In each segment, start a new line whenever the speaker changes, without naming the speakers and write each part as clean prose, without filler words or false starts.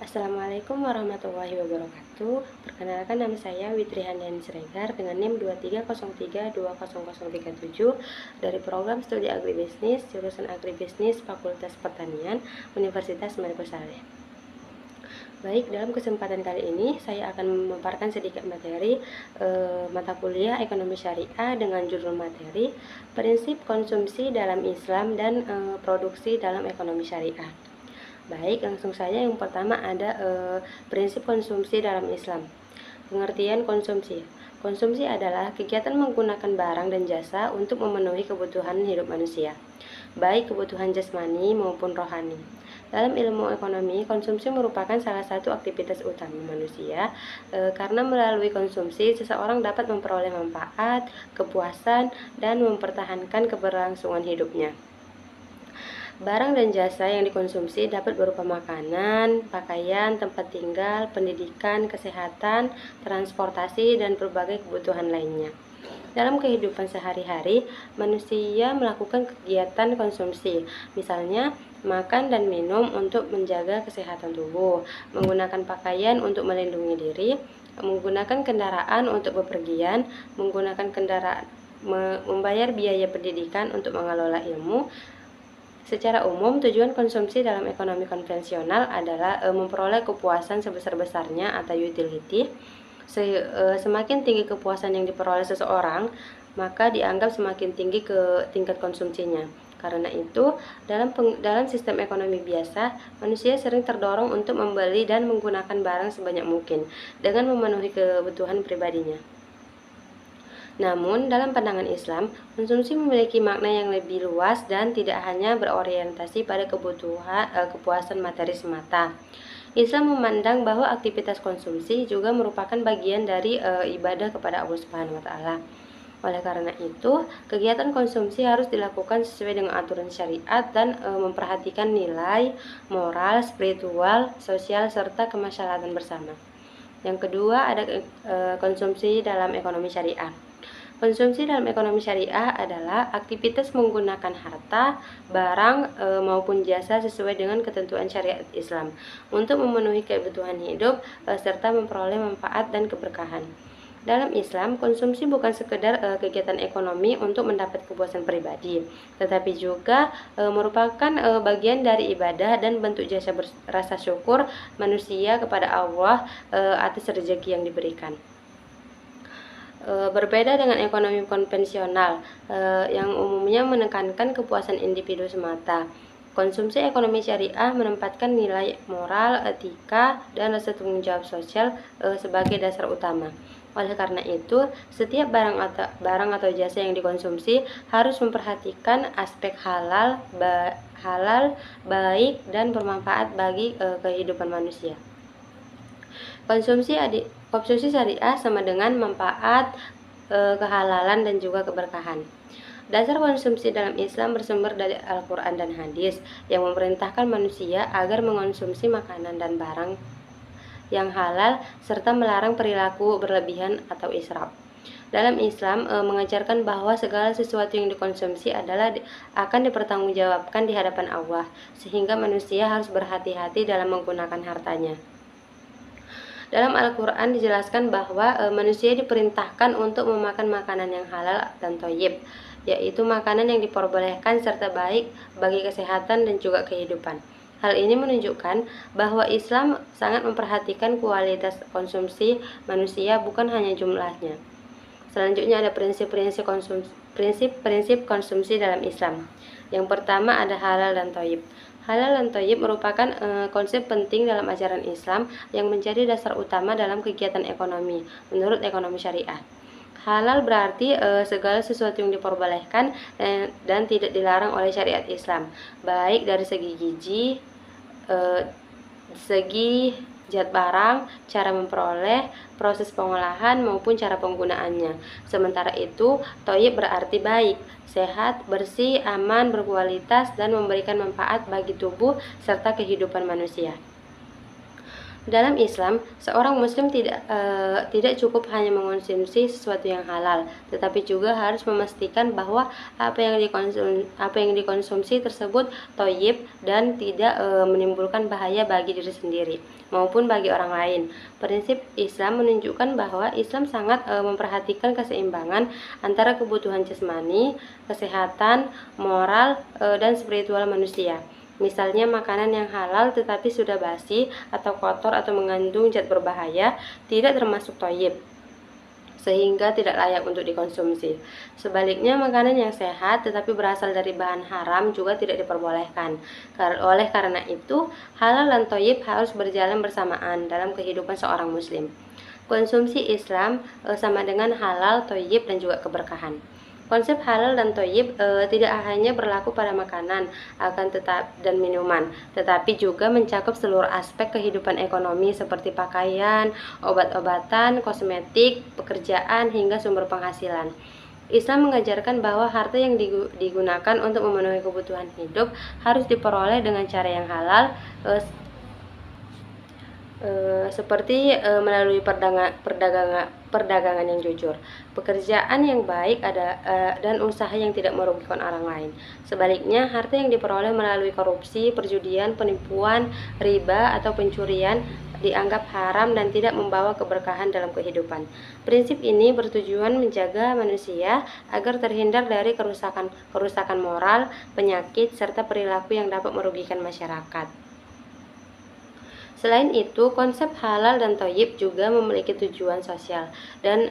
Assalamualaikum warahmatullahi wabarakatuh. Perkenalkan, nama saya Witri Handayani Siregar dengan NIM 2303200037 dari program studi agribisnis jurusan agribisnis Fakultas Pertanian Universitas Maliku Saleh. Baik, dalam kesempatan kali ini saya akan memaparkan sedikit materi mata kuliah Ekonomi Syariah dengan judul materi Prinsip Konsumsi dalam Islam dan Produksi dalam Ekonomi Syariah. Baik, langsung saja. Yang pertama ada prinsip konsumsi dalam Islam. Pengertian konsumsi. Konsumsi adalah kegiatan menggunakan barang dan jasa untuk memenuhi kebutuhan hidup manusia, baik kebutuhan jasmani maupun rohani. Dalam ilmu ekonomi, konsumsi merupakan salah satu aktivitas utama manusia karena melalui konsumsi seseorang dapat memperoleh manfaat, kepuasan, dan mempertahankan keberlangsungan hidupnya. Barang dan jasa yang dikonsumsi dapat berupa makanan, pakaian, tempat tinggal, pendidikan, kesehatan, transportasi, dan berbagai kebutuhan lainnya. Dalam kehidupan sehari-hari, manusia melakukan kegiatan konsumsi, misalnya makan dan minum untuk menjaga kesehatan tubuh, menggunakan pakaian untuk melindungi diri, menggunakan kendaraan untuk bepergian, menggunakan kendaraan, membayar biaya pendidikan untuk mengelola ilmu. Secara umum, tujuan konsumsi dalam ekonomi konvensional adalah memperoleh kepuasan sebesar-besarnya atau utility. Semakin tinggi kepuasan yang diperoleh seseorang, maka dianggap semakin tinggi ke tingkat konsumsinya. Karena itu, dalam sistem ekonomi biasa, manusia sering terdorong untuk membeli dan menggunakan barang sebanyak mungkin dengan memenuhi kebutuhan pribadinya. Namun, dalam pandangan Islam, konsumsi memiliki makna yang lebih luas dan tidak hanya berorientasi pada kepuasan materi semata. Islam memandang bahwa aktivitas konsumsi juga merupakan bagian dari ibadah kepada Allah Subhanahu wa taala. Oleh karena itu, kegiatan konsumsi harus dilakukan sesuai dengan aturan syariat dan memperhatikan nilai moral, spiritual, sosial, serta kemaslahatan bersama. Yang kedua ada konsumsi dalam ekonomi syariah. Konsumsi dalam ekonomi syariah adalah aktivitas menggunakan harta, barang, maupun jasa sesuai dengan ketentuan syariat Islam untuk memenuhi kebutuhan hidup serta memperoleh manfaat dan keberkahan. Dalam Islam, konsumsi bukan sekedar kegiatan ekonomi untuk mendapat kepuasan pribadi, tetapi juga merupakan bagian dari ibadah dan bentuk jasa rasa syukur manusia kepada Allah atas rezeki yang diberikan. Berbeda dengan ekonomi konvensional yang umumnya menekankan kepuasan individu semata. Konsumsi ekonomi syariah menempatkan nilai moral, etika, dan rasa tanggung jawab sosial sebagai dasar utama. Oleh karena itu, setiap barang atau jasa yang dikonsumsi harus memperhatikan aspek halal, baik, dan bermanfaat bagi kehidupan manusia. Konsumsi syariah sama dengan manfaat, kehalalan, dan juga keberkahan. Dasar konsumsi dalam Islam bersumber dari Al-Quran dan hadis yang memerintahkan manusia agar mengonsumsi makanan dan barang yang halal serta melarang perilaku berlebihan atau israf. Dalam Islam mengajarkan bahwa segala sesuatu yang dikonsumsi akan dipertanggungjawabkan di hadapan Allah, sehingga manusia harus berhati-hati dalam menggunakan hartanya. Dalam Al-Quran dijelaskan bahwa manusia diperintahkan untuk memakan makanan yang halal dan thayyib, yaitu makanan yang diperbolehkan serta baik bagi kesehatan dan juga kehidupan. Hal ini menunjukkan bahwa Islam sangat memperhatikan kualitas konsumsi manusia, bukan hanya jumlahnya. Selanjutnya ada prinsip-prinsip konsumsi dalam Islam. Yang pertama ada halal dan thayyib. Halal dan thayyib merupakan konsep penting dalam ajaran Islam yang menjadi dasar utama dalam kegiatan ekonomi menurut ekonomi syariah. Halal berarti segala sesuatu yang diperbolehkan dan tidak dilarang oleh syariat Islam, baik dari segi gizi, segi zat barang, cara memperoleh, proses pengolahan, maupun cara penggunaannya. Sementara itu, thayyib berarti baik, sehat, bersih, aman, berkualitas, dan memberikan manfaat bagi tubuh serta kehidupan manusia. Dalam Islam, seorang muslim tidak cukup hanya mengonsumsi sesuatu yang halal, tetapi juga harus memastikan bahwa apa yang dikonsumsi tersebut thayyib dan tidak menimbulkan bahaya bagi diri sendiri maupun bagi orang lain. Prinsip Islam menunjukkan bahwa Islam sangat memperhatikan keseimbangan antara kebutuhan jasmani, kesehatan, moral, dan spiritual manusia. Misalnya makanan yang halal tetapi sudah basi atau kotor atau mengandung zat berbahaya tidak termasuk thayyib, sehingga tidak layak untuk dikonsumsi. Sebaliknya, makanan yang sehat tetapi berasal dari bahan haram juga tidak diperbolehkan. Oleh karena itu, halal dan thayyib harus berjalan bersamaan dalam kehidupan seorang muslim. Konsumsi Islam sama dengan halal, thayyib, dan juga keberkahan. Konsep halal dan thayyib tidak hanya berlaku pada makanan dan minuman, tetapi juga mencakup seluruh aspek kehidupan ekonomi seperti pakaian, obat-obatan, kosmetik, pekerjaan, hingga sumber penghasilan. Islam mengajarkan bahwa harta yang digunakan untuk memenuhi kebutuhan hidup harus diperoleh dengan cara yang halal, seperti melalui perdagangan yang jujur, pekerjaan yang baik dan usaha yang tidak merugikan orang lain. Sebaliknya, harta yang diperoleh melalui korupsi, perjudian, penipuan, riba, atau pencurian dianggap haram dan tidak membawa keberkahan dalam kehidupan. Prinsip ini bertujuan menjaga manusia agar terhindar dari kerusakan moral, penyakit, serta perilaku yang dapat merugikan masyarakat. Selain itu, konsep halal dan thayyib juga memiliki tujuan sosial dan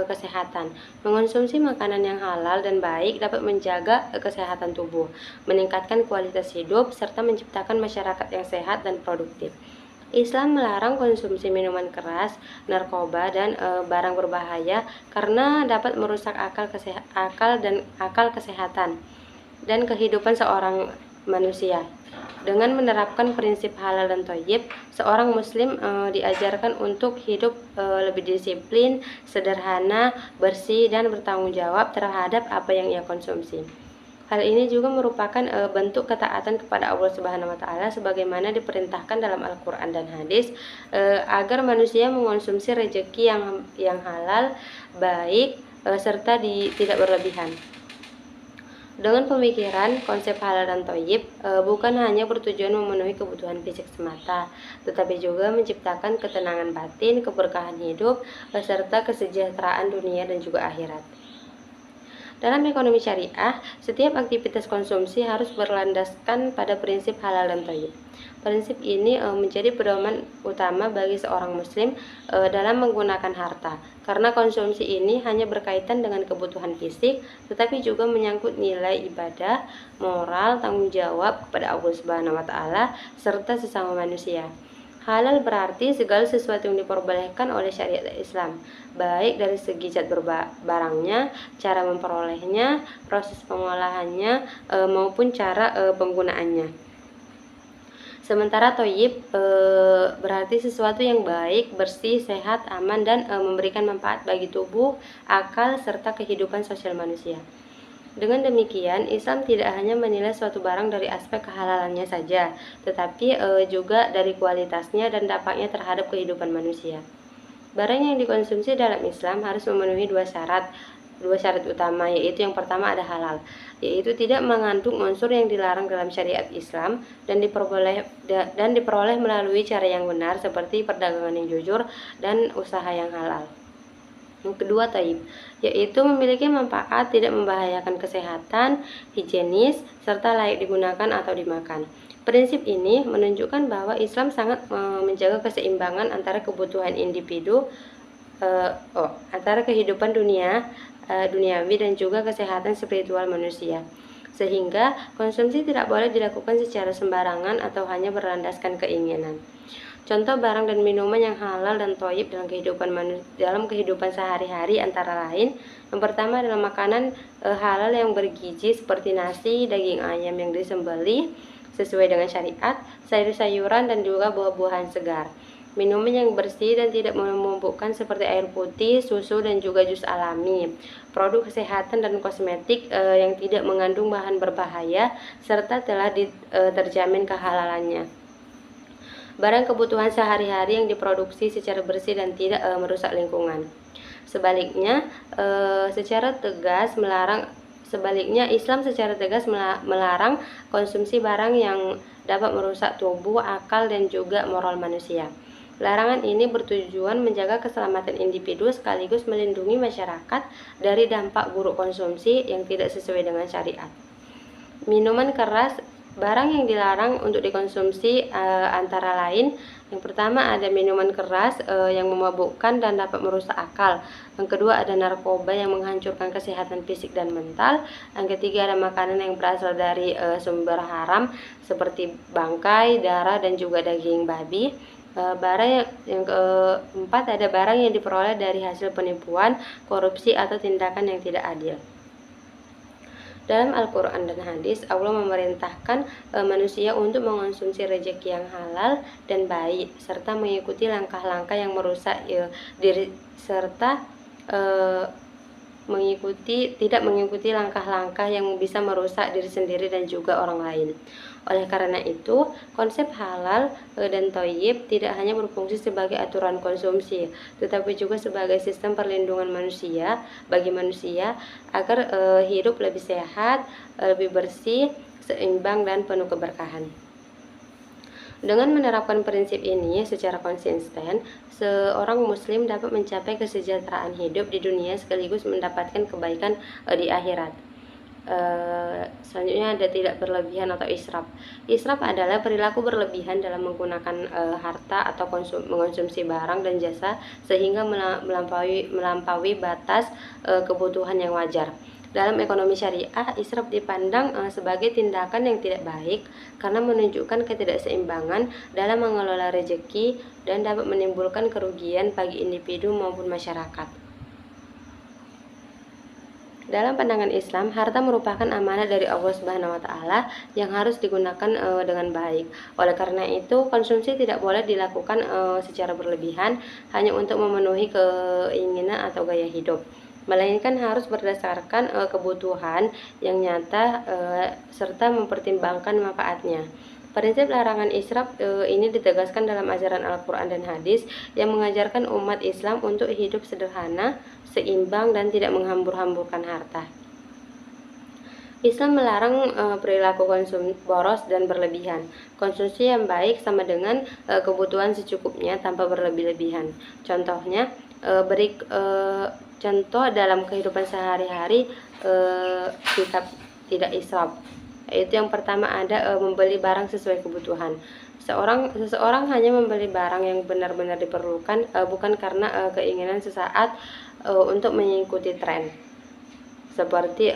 kesehatan. Mengonsumsi makanan yang halal dan baik dapat menjaga kesehatan tubuh, meningkatkan kualitas hidup, serta menciptakan masyarakat yang sehat dan produktif. Islam melarang konsumsi minuman keras, narkoba, dan barang berbahaya karena dapat merusak akal kesehatan dan kehidupan seorang manusia. Dengan menerapkan prinsip halal dan thayyib, seorang muslim diajarkan untuk hidup lebih disiplin, sederhana, bersih, dan bertanggung jawab terhadap apa yang ia konsumsi. Hal ini juga merupakan bentuk ketaatan kepada Allah Subhanahu wa taala sebagaimana diperintahkan dalam Al-Qur'an dan hadis, agar manusia mengonsumsi rezeki yang halal, baik, serta tidak berlebihan. Dengan pemikiran konsep halal dan thayyib bukan hanya bertujuan memenuhi kebutuhan fisik semata, tetapi juga menciptakan ketenangan batin, keberkahan hidup, serta kesejahteraan dunia dan juga akhirat. Dalam ekonomi syariah, setiap aktivitas konsumsi harus berlandaskan pada prinsip halal dan thayyib. Prinsip ini menjadi pedoman utama bagi seorang muslim dalam menggunakan harta, karena konsumsi ini hanya berkaitan dengan kebutuhan fisik, tetapi juga menyangkut nilai ibadah, moral, tanggung jawab kepada Allah Subhanahu wa taala serta sesama manusia. Halal berarti segala sesuatu yang diperbolehkan oleh syariat Islam, baik dari segi zat barangnya, cara memperolehnya, proses pengolahannya, maupun cara penggunaannya. Sementara thayyib berarti sesuatu yang baik, bersih, sehat, aman, dan memberikan manfaat bagi tubuh, akal, serta kehidupan sosial manusia. Dengan demikian, Islam tidak hanya menilai suatu barang dari aspek kehalalannya saja, tetapi juga dari kualitasnya dan dampaknya terhadap kehidupan manusia. Barang yang dikonsumsi dalam Islam harus memenuhi dua syarat utama, yaitu yang pertama ada halal, yaitu tidak mengandung unsur yang dilarang dalam syariat Islam dan diperoleh melalui cara yang benar seperti perdagangan yang jujur dan usaha yang halal. Yang kedua, thayyib, yaitu memiliki manfaat, tidak membahayakan kesehatan, higienis, serta layak digunakan atau dimakan. Prinsip ini menunjukkan bahwa Islam sangat menjaga keseimbangan antara kebutuhan individu, antara kehidupan duniawi dan juga kesehatan spiritual manusia, sehingga konsumsi tidak boleh dilakukan secara sembarangan atau hanya berlandaskan keinginan. Contoh barang dan minuman yang halal dan thayyib dalam kehidupan sehari-hari antara lain, yang pertama adalah makanan halal yang bergizi seperti nasi, daging ayam yang disembelih sesuai dengan syariat, sayur-sayuran, dan juga buah-buahan segar. Minuman yang bersih dan tidak memabukkan seperti air putih, susu, dan juga jus alami. Produk kesehatan dan kosmetik yang tidak mengandung bahan berbahaya serta telah terjamin kehalalannya. barang kebutuhan sehari-hari yang diproduksi secara bersih dan tidak merusak lingkungan. Sebaliknya, Islam secara tegas melarang konsumsi barang yang dapat merusak tubuh, akal, dan juga moral manusia. Larangan ini bertujuan menjaga keselamatan individu sekaligus melindungi masyarakat dari dampak buruk konsumsi yang tidak sesuai dengan syariat. Minuman keras, barang yang dilarang untuk dikonsumsi antara lain, yang pertama ada minuman keras yang memabukkan dan dapat merusak akal. Yang kedua ada narkoba yang menghancurkan kesehatan fisik dan mental. Yang ketiga ada makanan yang berasal dari sumber haram seperti bangkai, darah, dan juga daging babi. Yang keempat ada barang yang diperoleh dari hasil penipuan, korupsi, atau tindakan yang tidak adil. Dalam Al-Quran dan hadis, Allah memerintahkan manusia untuk mengonsumsi rezeki yang halal dan baik, serta mengikuti langkah-langkah yang merusak diri, serta tidak mengikuti langkah-langkah yang bisa merusak diri sendiri dan juga orang lain. Oleh karena itu, konsep halal dan thayyib tidak hanya berfungsi sebagai aturan konsumsi, tetapi juga sebagai sistem perlindungan bagi manusia agar hidup lebih sehat, lebih bersih, seimbang, dan penuh keberkahan. Dengan menerapkan prinsip ini secara konsisten, seorang muslim dapat mencapai kesejahteraan hidup di dunia sekaligus mendapatkan kebaikan di akhirat. Selanjutnya ada tidak berlebihan atau israf. Israf adalah perilaku berlebihan dalam menggunakan harta atau mengonsumsi barang dan jasa sehingga melampaui batas kebutuhan yang wajar. Dalam ekonomi syariah, israf dipandang sebagai tindakan yang tidak baik karena menunjukkan ketidakseimbangan dalam mengelola rezeki dan dapat menimbulkan kerugian bagi individu maupun masyarakat. Dalam pandangan Islam, harta merupakan amanah dari Allah Subhanahu wa taala yang harus digunakan dengan baik. Oleh karena itu, konsumsi tidak boleh dilakukan secara berlebihan hanya untuk memenuhi keinginan atau gaya hidup, melainkan harus berdasarkan kebutuhan yang nyata serta mempertimbangkan manfaatnya. Prinsip larangan israf ini ditegaskan dalam ajaran Al-Quran dan hadis yang mengajarkan umat Islam untuk hidup sederhana, seimbang, dan tidak menghambur-hamburkan harta. Islam melarang perilaku konsumsi boros dan berlebihan. Konsumsi yang baik sama dengan kebutuhan secukupnya tanpa berlebih-lebihan. Contoh dalam kehidupan sehari-hari sikap tidak israf. Itu yang pertama ada membeli barang sesuai kebutuhan. Seseorang hanya membeli barang yang benar-benar diperlukan, bukan karena keinginan sesaat untuk mengikuti tren. Seperti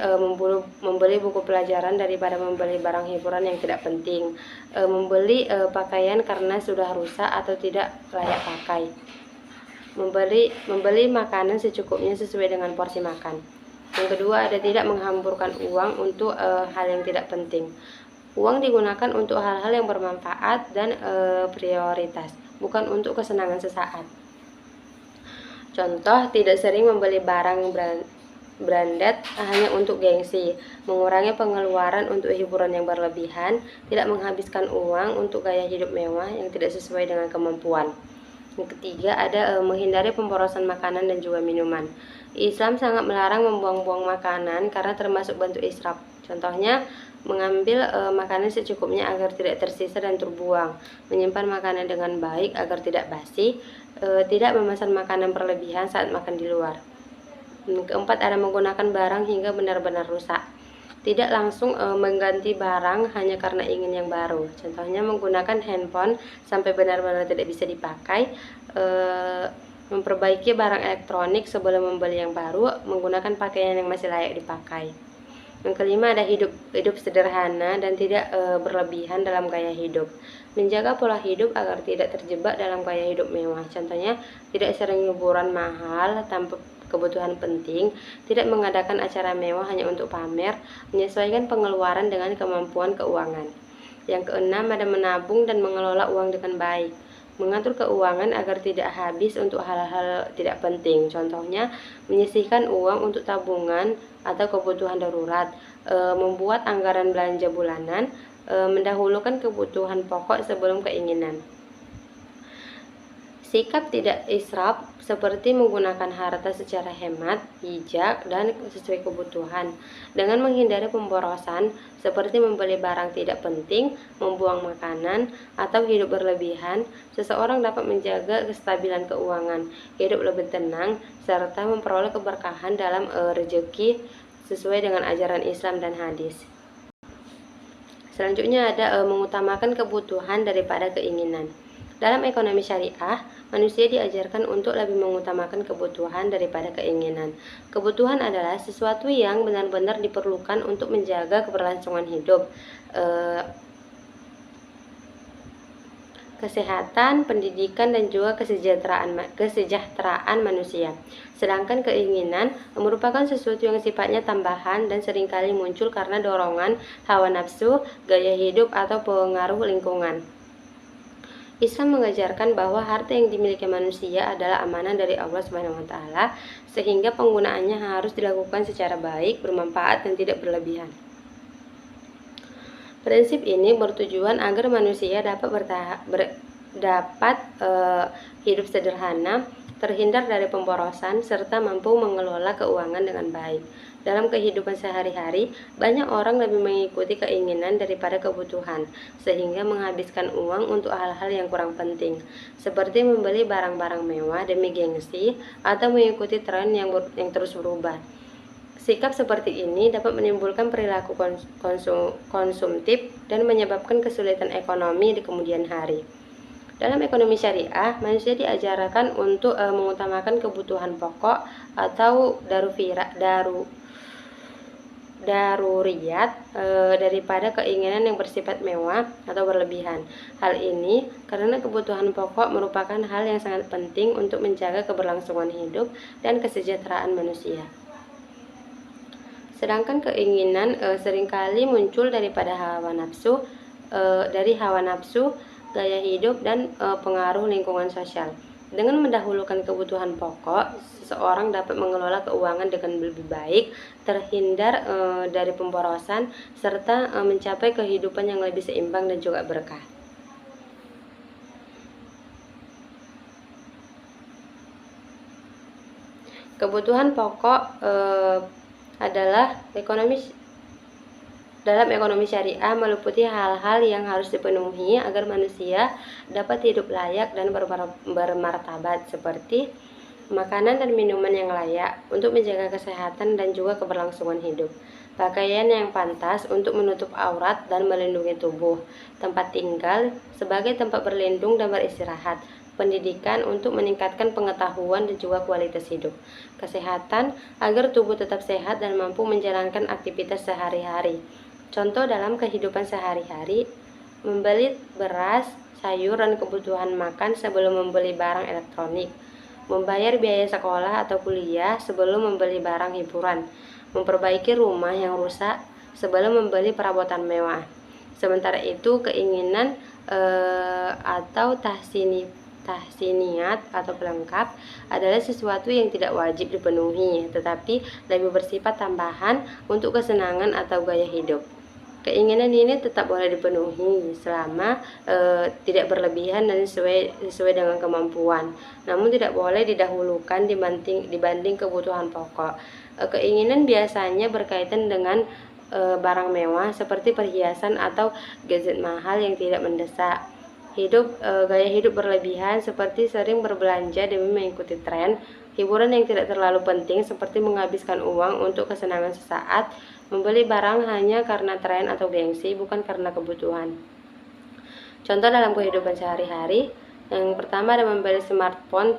membeli buku pelajaran daripada membeli barang hiburan yang tidak penting, membeli pakaian karena sudah rusak atau tidak layak pakai, membeli makanan secukupnya sesuai dengan porsi makan. Yang kedua ada tidak menghamburkan uang untuk hal yang tidak penting. Uang digunakan untuk hal-hal yang bermanfaat dan prioritas, bukan untuk kesenangan sesaat. Contoh, tidak sering membeli barang branded hanya untuk gengsi, mengurangi pengeluaran untuk hiburan yang berlebihan, tidak menghabiskan uang untuk gaya hidup mewah yang tidak sesuai dengan kemampuan. Yang ketiga ada menghindari pemborosan makanan dan juga minuman. Islam sangat melarang membuang-buang makanan karena termasuk bentuk israf. Contohnya, mengambil makanan secukupnya agar tidak tersisa dan terbuang, menyimpan makanan dengan baik agar tidak basi, tidak memesan makanan berlebihan saat makan di luar. Yang keempat ada menggunakan barang hingga benar-benar rusak. Tidak langsung mengganti barang hanya karena ingin yang baru. Contohnya menggunakan handphone sampai benar-benar tidak bisa dipakai, memperbaiki barang elektronik sebelum membeli yang baru, menggunakan pakaian yang masih layak dipakai. Yang kelima ada hidup sederhana dan tidak berlebihan dalam gaya hidup. Menjaga pola hidup agar tidak terjebak dalam gaya hidup mewah. Contohnya, tidak sering liburan mahal tanpa kebutuhan penting, tidak mengadakan acara mewah hanya untuk pamer, menyesuaikan pengeluaran dengan kemampuan keuangan. Yang keenam ada menabung dan mengelola uang dengan baik. Mengatur keuangan agar tidak habis untuk hal-hal tidak penting. Contohnya, menyisihkan uang untuk tabungan atau kebutuhan darurat, membuat anggaran belanja bulanan, mendahulukan kebutuhan pokok sebelum keinginan. Sikap tidak israf seperti menggunakan harta secara hemat, bijak, dan sesuai kebutuhan, dengan menghindari pemborosan seperti membeli barang tidak penting, membuang makanan, atau hidup berlebihan. Seseorang dapat menjaga kestabilan keuangan, hidup lebih tenang, serta memperoleh keberkahan dalam rezeki sesuai dengan ajaran Islam dan hadis. Selanjutnya ada mengutamakan kebutuhan daripada keinginan. Dalam ekonomi syariah, manusia diajarkan untuk lebih mengutamakan kebutuhan daripada keinginan. Kebutuhan adalah sesuatu yang benar-benar diperlukan untuk menjaga keberlangsungan hidup, kesehatan, pendidikan, dan juga kesejahteraan manusia. Sedangkan keinginan merupakan sesuatu yang sifatnya tambahan dan seringkali muncul karena dorongan hawa nafsu, gaya hidup, atau pengaruh lingkungan. Islam mengajarkan bahwa harta yang dimiliki manusia adalah amanah dari Allah Subhanahu wa taala, sehingga penggunaannya harus dilakukan secara baik, bermanfaat, dan tidak berlebihan. Prinsip ini bertujuan agar manusia dapat hidup sederhana, terhindar dari pemborosan, serta mampu mengelola keuangan dengan baik. Dalam kehidupan sehari-hari, banyak orang lebih mengikuti keinginan daripada kebutuhan, sehingga menghabiskan uang untuk hal-hal yang kurang penting, seperti membeli barang-barang mewah demi gengsi atau mengikuti tren yang terus berubah. Sikap seperti ini dapat menimbulkan perilaku konsumtif dan menyebabkan kesulitan ekonomi di kemudian hari. Dalam ekonomi syariah, manusia diajarkan untuk mengutamakan kebutuhan pokok atau daruriyat daripada keinginan yang bersifat mewah atau berlebihan. Hal ini karena kebutuhan pokok merupakan hal yang sangat penting untuk menjaga keberlangsungan hidup dan kesejahteraan manusia. Sedangkan keinginan seringkali muncul daripada hawa nafsu, gaya hidup, dan pengaruh lingkungan sosial. Dengan mendahulukan kebutuhan pokok, seseorang dapat mengelola keuangan dengan lebih baik, terhindar dari pemborosan, serta mencapai kehidupan yang lebih seimbang dan juga berkah. Kebutuhan pokok adalah dalam ekonomi syariah meliputi hal-hal yang harus dipenuhi agar manusia dapat hidup layak dan bermartabat, seperti makanan dan minuman yang layak untuk menjaga kesehatan dan juga keberlangsungan hidup, pakaian yang pantas untuk menutup aurat dan melindungi tubuh, tempat tinggal sebagai tempat berlindung dan beristirahat, pendidikan untuk meningkatkan pengetahuan dan juga kualitas hidup, kesehatan agar tubuh tetap sehat dan mampu menjalankan aktivitas sehari-hari. Contoh dalam kehidupan sehari-hari, membeli beras, sayur, dan kebutuhan makan sebelum membeli barang elektronik, membayar biaya sekolah atau kuliah sebelum membeli barang hiburan, memperbaiki rumah yang rusak sebelum membeli perabotan mewah. Sementara itu, keinginan atau tahsiniyat atau pelengkap adalah sesuatu yang tidak wajib dipenuhi, tetapi lebih bersifat tambahan untuk kesenangan atau gaya hidup. Keinginan ini tetap boleh dipenuhi selama tidak berlebihan dan sesuai dengan kemampuan, namun tidak boleh didahulukan dibanding kebutuhan pokok. Keinginan biasanya berkaitan dengan barang mewah seperti perhiasan atau gadget mahal yang tidak mendesak. Gaya hidup berlebihan seperti sering berbelanja demi mengikuti tren, hiburan yang tidak terlalu penting seperti menghabiskan uang untuk kesenangan sesaat, membeli barang hanya karena tren atau gengsi, bukan karena kebutuhan. Contoh dalam kehidupan sehari-hari, yang pertama ada membeli smartphone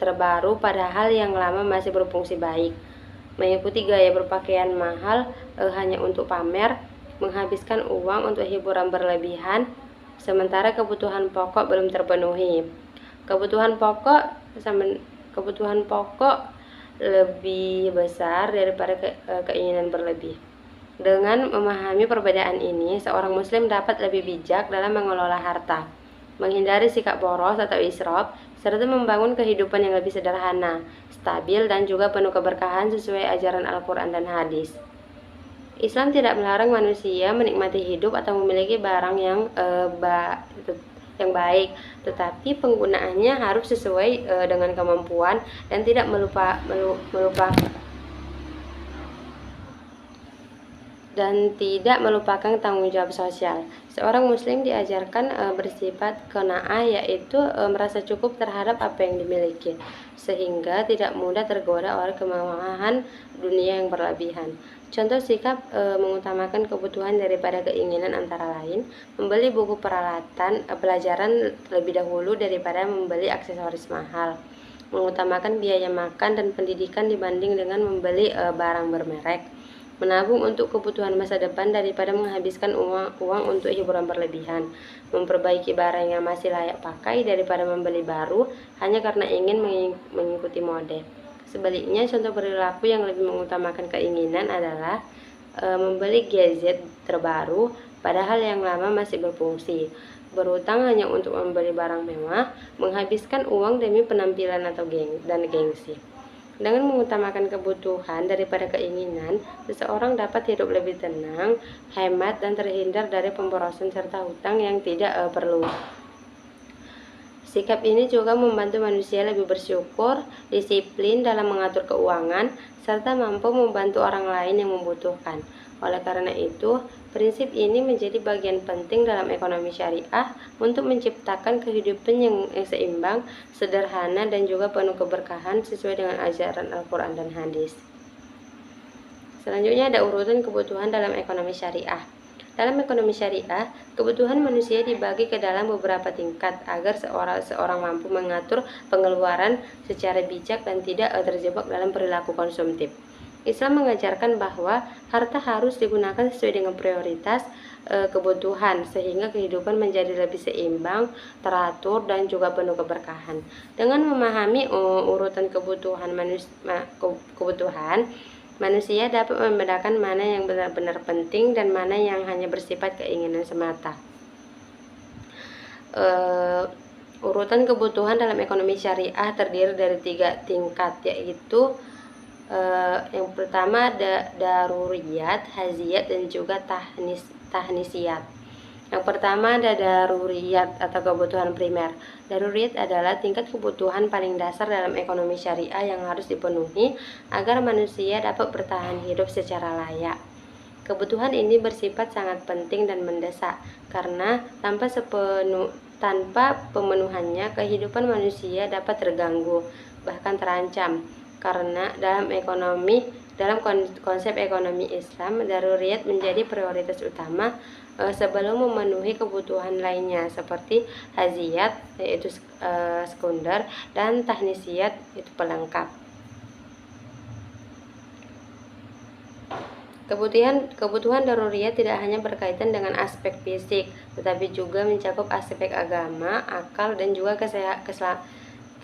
terbaru padahal yang lama masih berfungsi baik, mengikuti gaya berpakaian mahal hanya untuk pamer, menghabiskan uang untuk hiburan berlebihan, sementara kebutuhan pokok belum terpenuhi. Kebutuhan pokok lebih besar daripada keinginan berlebih. Dengan memahami perbedaan ini, seorang muslim dapat lebih bijak dalam mengelola harta, menghindari sikap boros atau israf, serta membangun kehidupan yang lebih sederhana, stabil, dan juga penuh keberkahan sesuai ajaran Al-Quran dan hadis. Islam tidak melarang manusia menikmati hidup atau memiliki barang yang baik, tetapi penggunaannya harus sesuai dengan kemampuan dan tidak melupakan tanggung jawab sosial. Seorang muslim diajarkan bersifat qanaah, yaitu merasa cukup terhadap apa yang dimiliki, sehingga tidak mudah tergoda oleh kemewahan dunia yang berlebihan. Contoh sikap mengutamakan kebutuhan daripada keinginan antara lain, membeli buku peralatan pelajaran lebih dahulu daripada membeli aksesoris mahal, mengutamakan biaya makan dan pendidikan dibanding dengan membeli barang bermerek, menabung untuk kebutuhan masa depan daripada menghabiskan uang untuk hiburan berlebihan, memperbaiki barang yang masih layak pakai daripada membeli baru hanya karena ingin mengikuti mode. Sebaliknya, contoh perilaku yang lebih mengutamakan keinginan adalah membeli gadget terbaru padahal yang lama masih berfungsi, berutang hanya untuk membeli barang mewah, menghabiskan uang demi penampilan atau gengsi. Dengan mengutamakan kebutuhan daripada keinginan, seseorang dapat hidup lebih tenang, hemat, dan terhindar dari pemborosan serta hutang yang tidak perlu. Sikap ini juga membantu manusia lebih bersyukur, disiplin dalam mengatur keuangan, serta mampu membantu orang lain yang membutuhkan. Oleh karena itu, prinsip ini menjadi bagian penting dalam ekonomi syariah untuk menciptakan kehidupan yang seimbang, sederhana, dan juga penuh keberkahan sesuai dengan ajaran Al-Quran dan hadis. Selanjutnya ada urutan kebutuhan dalam ekonomi syariah. Dalam ekonomi syariah, kebutuhan manusia dibagi ke dalam beberapa tingkat agar seorang mampu mengatur pengeluaran secara bijak dan tidak terjebak dalam perilaku konsumtif. Islam mengajarkan bahwa harta harus digunakan sesuai dengan prioritas kebutuhan sehingga kehidupan menjadi lebih seimbang, teratur, dan juga penuh keberkahan. Dengan memahami urutan kebutuhan manusia dapat membedakan mana yang benar-benar penting dan mana yang hanya bersifat keinginan semata. Urutan kebutuhan dalam ekonomi syariah terdiri dari 3 tingkat, yaitu yang pertama ada daruriyat, haziyat, dan juga tahnisiyat. Yang pertama ada daruriyat atau kebutuhan primer. Daruriyat adalah tingkat kebutuhan paling dasar dalam ekonomi syariah yang harus dipenuhi agar manusia dapat bertahan hidup secara layak. Kebutuhan ini bersifat sangat penting dan mendesak karena tanpa pemenuhannya kehidupan manusia dapat terganggu, bahkan terancam. Karena dalam konsep ekonomi Islam, daruriyat menjadi prioritas utama sebelum memenuhi kebutuhan lainnya seperti haziyat yaitu sekunder dan tahnisiyat itu pelengkap. Kebutuhan daruriyat tidak hanya berkaitan dengan aspek fisik, tetapi juga mencakup aspek agama, akal, dan juga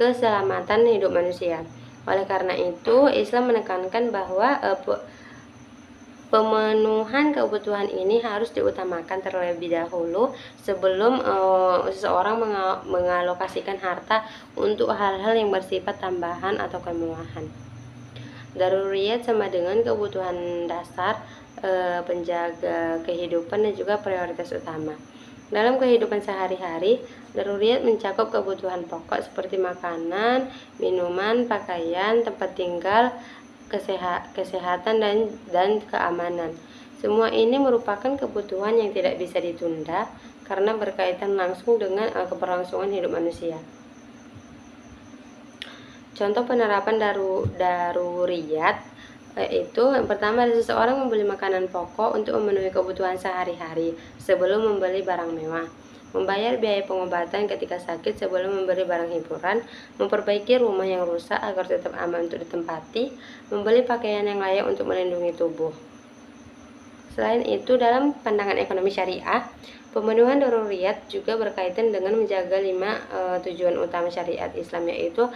keselamatan hidup manusia. Oleh karena itu, Islam menekankan bahwa pemenuhan kebutuhan ini harus diutamakan terlebih dahulu sebelum seseorang mengalokasikan harta untuk hal-hal yang bersifat tambahan atau kemewahan. Daruriyat sama dengan kebutuhan dasar, penjaga kehidupan, dan juga prioritas utama. Dalam kehidupan sehari-hari, daruriyat mencakup kebutuhan pokok seperti makanan, minuman, pakaian, tempat tinggal, kesehatan, dan keamanan. Semua ini merupakan kebutuhan yang tidak bisa ditunda karena berkaitan langsung dengan keberlangsungan hidup manusia. Contoh penerapan daruriyat itu yang pertama, seseorang membeli makanan pokok untuk memenuhi kebutuhan sehari-hari sebelum membeli barang mewah, membayar biaya pengobatan ketika sakit sebelum membeli barang hiburan, memperbaiki rumah yang rusak agar tetap aman untuk ditempati, membeli pakaian yang layak untuk melindungi tubuh. Selain itu, dalam pandangan ekonomi syariah, pemenuhan daruriyat juga berkaitan dengan menjaga 5 tujuan utama syariat Islam, yaitu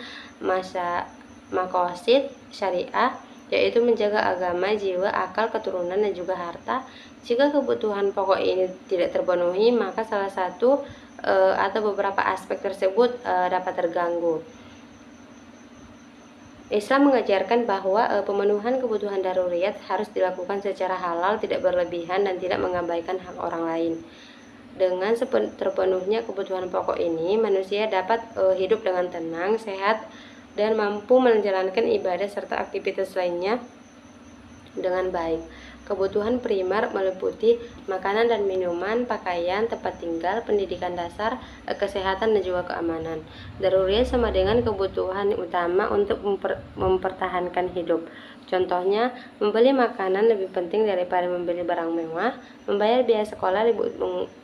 maqasid syariah, yaitu menjaga agama, jiwa, akal, keturunan, dan juga harta. Jika kebutuhan pokok ini tidak terpenuhi, maka salah satu atau beberapa aspek tersebut dapat terganggu. Islam mengajarkan bahwa pemenuhan kebutuhan daruriyat harus dilakukan secara halal, tidak berlebihan, dan tidak mengabaikan hak orang lain. Dengan terpenuhnya kebutuhan pokok ini, manusia dapat hidup dengan tenang, sehat, dan mampu menjalankan ibadah serta aktivitas lainnya dengan baik. Kebutuhan primer meliputi makanan dan minuman, pakaian, tempat tinggal, pendidikan dasar, kesehatan, dan juga keamanan. Daruriyat sama dengan kebutuhan utama untuk mempertahankan hidup. Contohnya, membeli makanan lebih penting daripada membeli barang mewah, membayar biaya sekolah lebih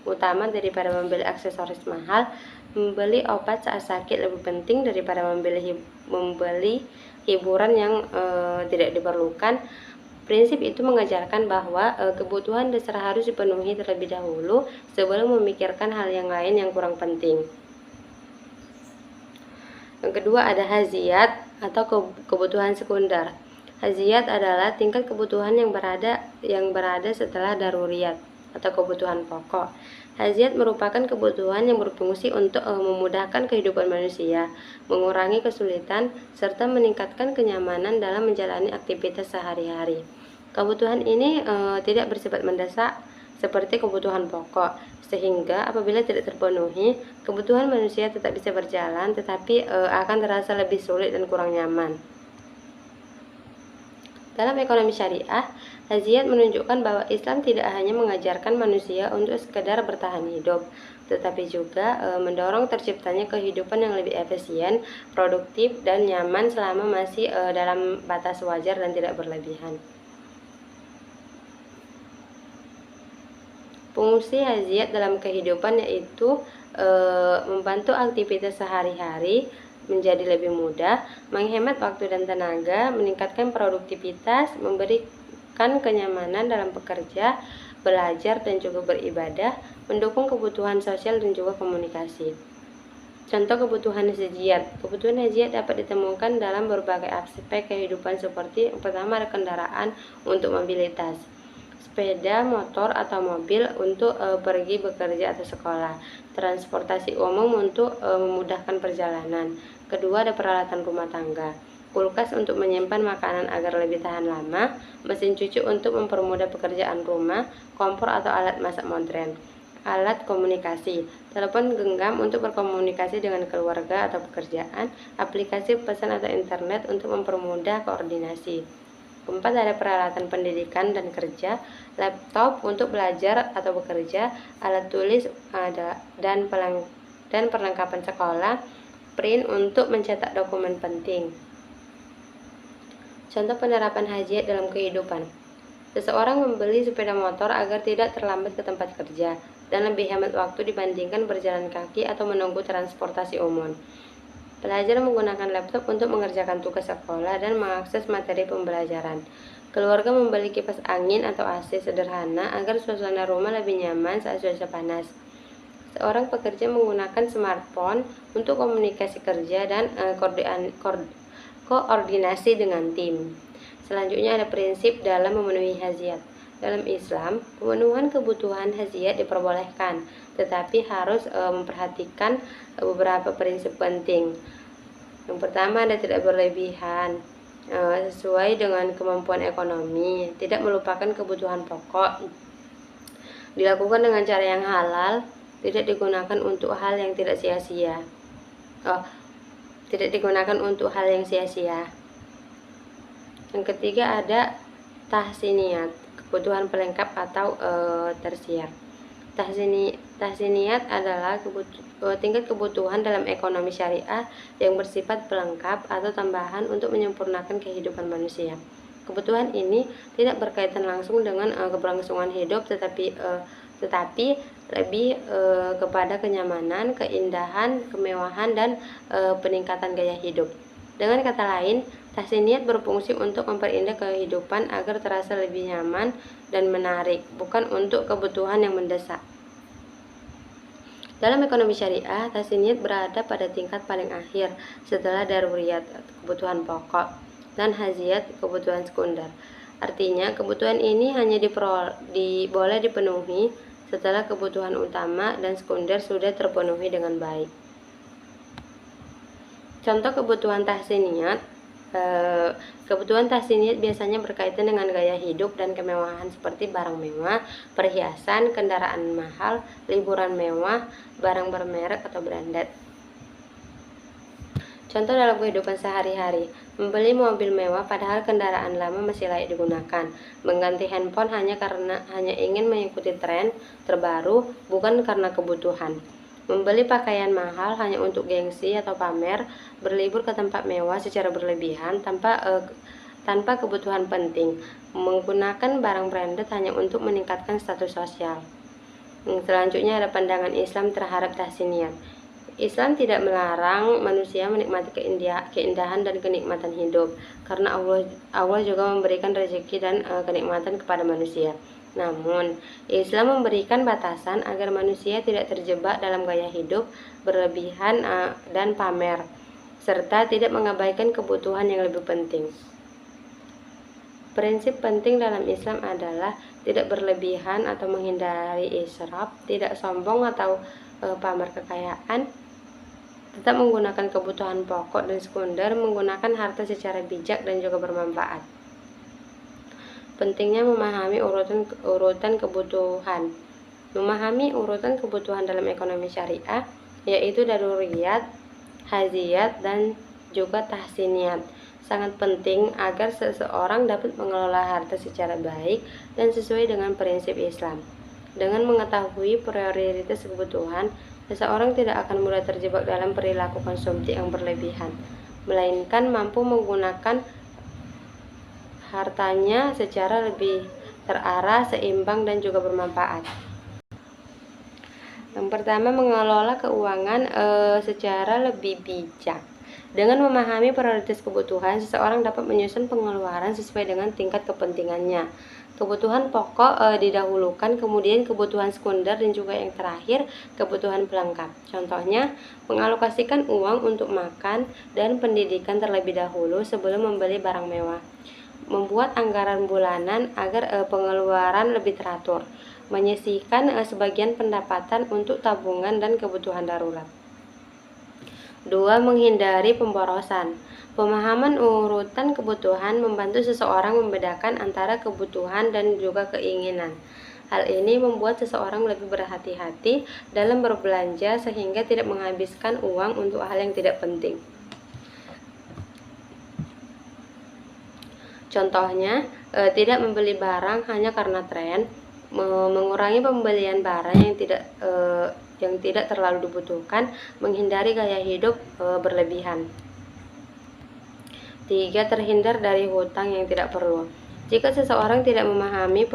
utama daripada membeli aksesoris mahal, membeli obat saat sakit lebih penting daripada membeli hiburan yang tidak diperlukan. Prinsip itu mengajarkan bahwa kebutuhan dasar harus dipenuhi terlebih dahulu sebelum memikirkan hal yang lain yang kurang penting. Yang kedua ada haziat atau kebutuhan sekunder. Haziat adalah tingkat kebutuhan yang berada setelah daruriyat atau kebutuhan pokok. Haziat merupakan kebutuhan yang berfungsi untuk memudahkan kehidupan manusia, mengurangi kesulitan, serta meningkatkan kenyamanan dalam menjalani aktivitas sehari-hari. Kebutuhan ini tidak bersifat mendesak seperti kebutuhan pokok, sehingga apabila tidak terpenuhi, kebutuhan manusia tetap bisa berjalan, tetapi akan terasa lebih sulit dan kurang nyaman. Dalam ekonomi syariah, haziat menunjukkan bahwa Islam tidak hanya mengajarkan manusia untuk sekedar bertahan hidup, tetapi juga mendorong terciptanya kehidupan yang lebih efisien, produktif, dan nyaman selama masih dalam batas wajar dan tidak berlebihan. Fungsi haziat dalam kehidupan yaitu membantu aktivitas sehari-hari menjadi lebih mudah, menghemat waktu dan tenaga, meningkatkan produktivitas, memberikan kenyamanan dalam bekerja, belajar, dan juga beribadah, mendukung kebutuhan sosial dan juga komunikasi. Contoh kebutuhan haziat. Kebutuhan haziat dapat ditemukan dalam berbagai aspek kehidupan seperti pertama ada kendaraan untuk mobilitas, sepeda, motor, atau mobil untuk pergi bekerja atau sekolah, transportasi umum untuk memudahkan perjalanan. Kedua ada peralatan rumah tangga, kulkas untuk menyimpan makanan agar lebih tahan lama, mesin cuci untuk mempermudah pekerjaan rumah, kompor atau alat masak modern. Alat komunikasi, telepon genggam untuk berkomunikasi dengan keluarga atau pekerjaan, aplikasi pesan atau internet untuk mempermudah koordinasi. Keempat ada peralatan pendidikan dan kerja, laptop untuk belajar atau bekerja, alat tulis dan perlengkapan sekolah, print untuk mencetak dokumen penting. Contoh penerapan haziat dalam kehidupan. Seseorang membeli sepeda motor agar tidak terlambat ke tempat kerja dan lebih hemat waktu dibandingkan berjalan kaki atau menunggu transportasi umum. Pelajar menggunakan laptop untuk mengerjakan tugas sekolah dan mengakses materi pembelajaran. Keluarga membeli kipas angin atau AC sederhana agar suasana rumah lebih nyaman saat cuaca panas. Seorang pekerja menggunakan smartphone untuk komunikasi kerja dan koordinasi dengan tim. Selanjutnya ada prinsip dalam memenuhi haziat. Dalam Islam, pemenuhan kebutuhan haziat diperbolehkan, tetapi harus memperhatikan beberapa prinsip penting. Yang pertama ada tidak berlebihan, sesuai dengan kemampuan ekonomi, tidak melupakan kebutuhan pokok, dilakukan dengan cara yang halal, tidak digunakan untuk hal yang tidak sia-sia. Tidak digunakan untuk hal yang sia-sia. Yang ketiga ada tahsiniyat, kebutuhan pelengkap atau tersier. Tahsiniyat adalah tingkat kebutuhan dalam ekonomi syariah yang bersifat pelengkap atau tambahan untuk menyempurnakan kehidupan manusia. Kebutuhan ini tidak berkaitan langsung dengan keberlangsungan hidup, tetapi lebih kepada kenyamanan, keindahan, kemewahan, dan peningkatan gaya hidup. Dengan kata lain, tahsiniyat berfungsi untuk memperindah kehidupan agar terasa lebih nyaman dan menarik, bukan untuk kebutuhan yang mendesak. Dalam ekonomi syariah, tahsiniyat berada pada tingkat paling akhir setelah daruriyat, kebutuhan pokok, dan haziat, kebutuhan sekunder. Artinya, kebutuhan ini hanya boleh dipenuhi setelah kebutuhan utama dan sekunder sudah terpenuhi dengan baik. Contoh kebutuhan tahsiniyat Kebutuhan tahsiniyat biasanya berkaitan dengan gaya hidup dan kemewahan seperti barang mewah, perhiasan, kendaraan mahal, liburan mewah, barang bermerek atau branded. Contoh dalam kehidupan sehari-hari, membeli mobil mewah padahal kendaraan lama masih layak digunakan, mengganti handphone hanya ingin mengikuti tren terbaru, bukan karena kebutuhan. Membeli pakaian mahal hanya untuk gengsi atau pamer, berlibur ke tempat mewah secara berlebihan tanpa kebutuhan penting, menggunakan barang branded hanya untuk meningkatkan status sosial. Selanjutnya ada pandangan Islam terhadap tahsiniyat. Islam tidak melarang manusia menikmati keindahan dan kenikmatan hidup, karena Allah juga memberikan rezeki dan kenikmatan kepada manusia. Namun, Islam memberikan batasan agar manusia tidak terjebak dalam gaya hidup berlebihan dan pamer, serta tidak mengabaikan kebutuhan yang lebih penting. Prinsip penting dalam Islam adalah tidak berlebihan atau menghindari israf, tidak sombong atau pamer kekayaan, tetap menggunakan kebutuhan pokok dan sekunder, menggunakan harta secara bijak dan juga bermanfaat. Pentingnya memahami urutan kebutuhan. Memahami urutan kebutuhan dalam ekonomi syariah, yaitu daruriyat, haziyat, dan juga tahsiniyat. Sangat penting agar seseorang dapat mengelola harta secara baik dan sesuai dengan prinsip Islam. Dengan mengetahui prioritas kebutuhan, seseorang tidak akan mudah terjebak dalam perilaku konsumsi yang berlebihan, melainkan mampu menggunakan hartanya secara lebih terarah, seimbang, dan juga bermanfaat. Yang pertama, mengelola keuangan secara lebih bijak. Dengan memahami prioritas kebutuhan, seseorang dapat menyusun pengeluaran sesuai dengan tingkat kepentingannya. Kebutuhan pokok didahulukan, kemudian kebutuhan sekunder, dan juga yang terakhir kebutuhan pelengkap. Contohnya, mengalokasikan uang untuk makan dan pendidikan terlebih dahulu sebelum membeli barang mewah. Membuat anggaran bulanan agar pengeluaran lebih teratur. Menyisihkan sebagian pendapatan untuk tabungan dan kebutuhan darurat. 2. Menghindari pemborosan. Pemahaman urutan kebutuhan membantu seseorang membedakan antara kebutuhan dan juga keinginan. Hal ini membuat seseorang lebih berhati-hati dalam berbelanja sehingga tidak menghabiskan uang untuk hal yang tidak penting. Contohnya, tidak membeli barang hanya karena tren, mengurangi pembelian barang yang tidak terlalu dibutuhkan, menghindari gaya hidup berlebihan. 3. Terhindar dari hutang yang tidak perlu. Jika seseorang tidak memahami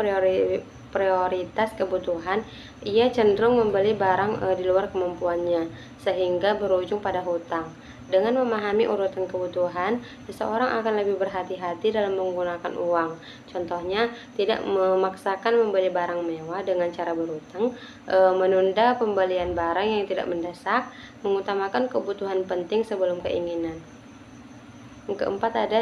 prioritas kebutuhan, ia cenderung membeli barang di luar kemampuannya, sehingga berujung pada hutang. Dengan memahami urutan kebutuhan, seseorang akan lebih berhati-hati dalam menggunakan uang. Contohnya, tidak memaksakan membeli barang mewah dengan cara berhutang, menunda pembelian barang yang tidak mendesak, mengutamakan kebutuhan penting sebelum keinginan. Yang keempat ada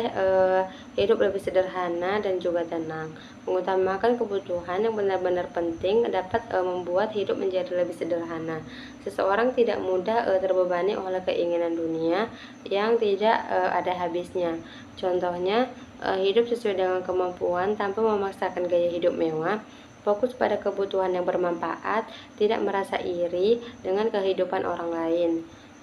hidup lebih sederhana dan juga tenang. Mengutamakan kebutuhan yang benar-benar penting dapat membuat hidup menjadi lebih sederhana. Seseorang tidak mudah terbebani oleh keinginan dunia yang tidak ada habisnya. Contohnya, hidup sesuai dengan kemampuan tanpa memaksakan gaya hidup mewah, fokus pada kebutuhan yang bermanfaat, tidak merasa iri dengan kehidupan orang lain.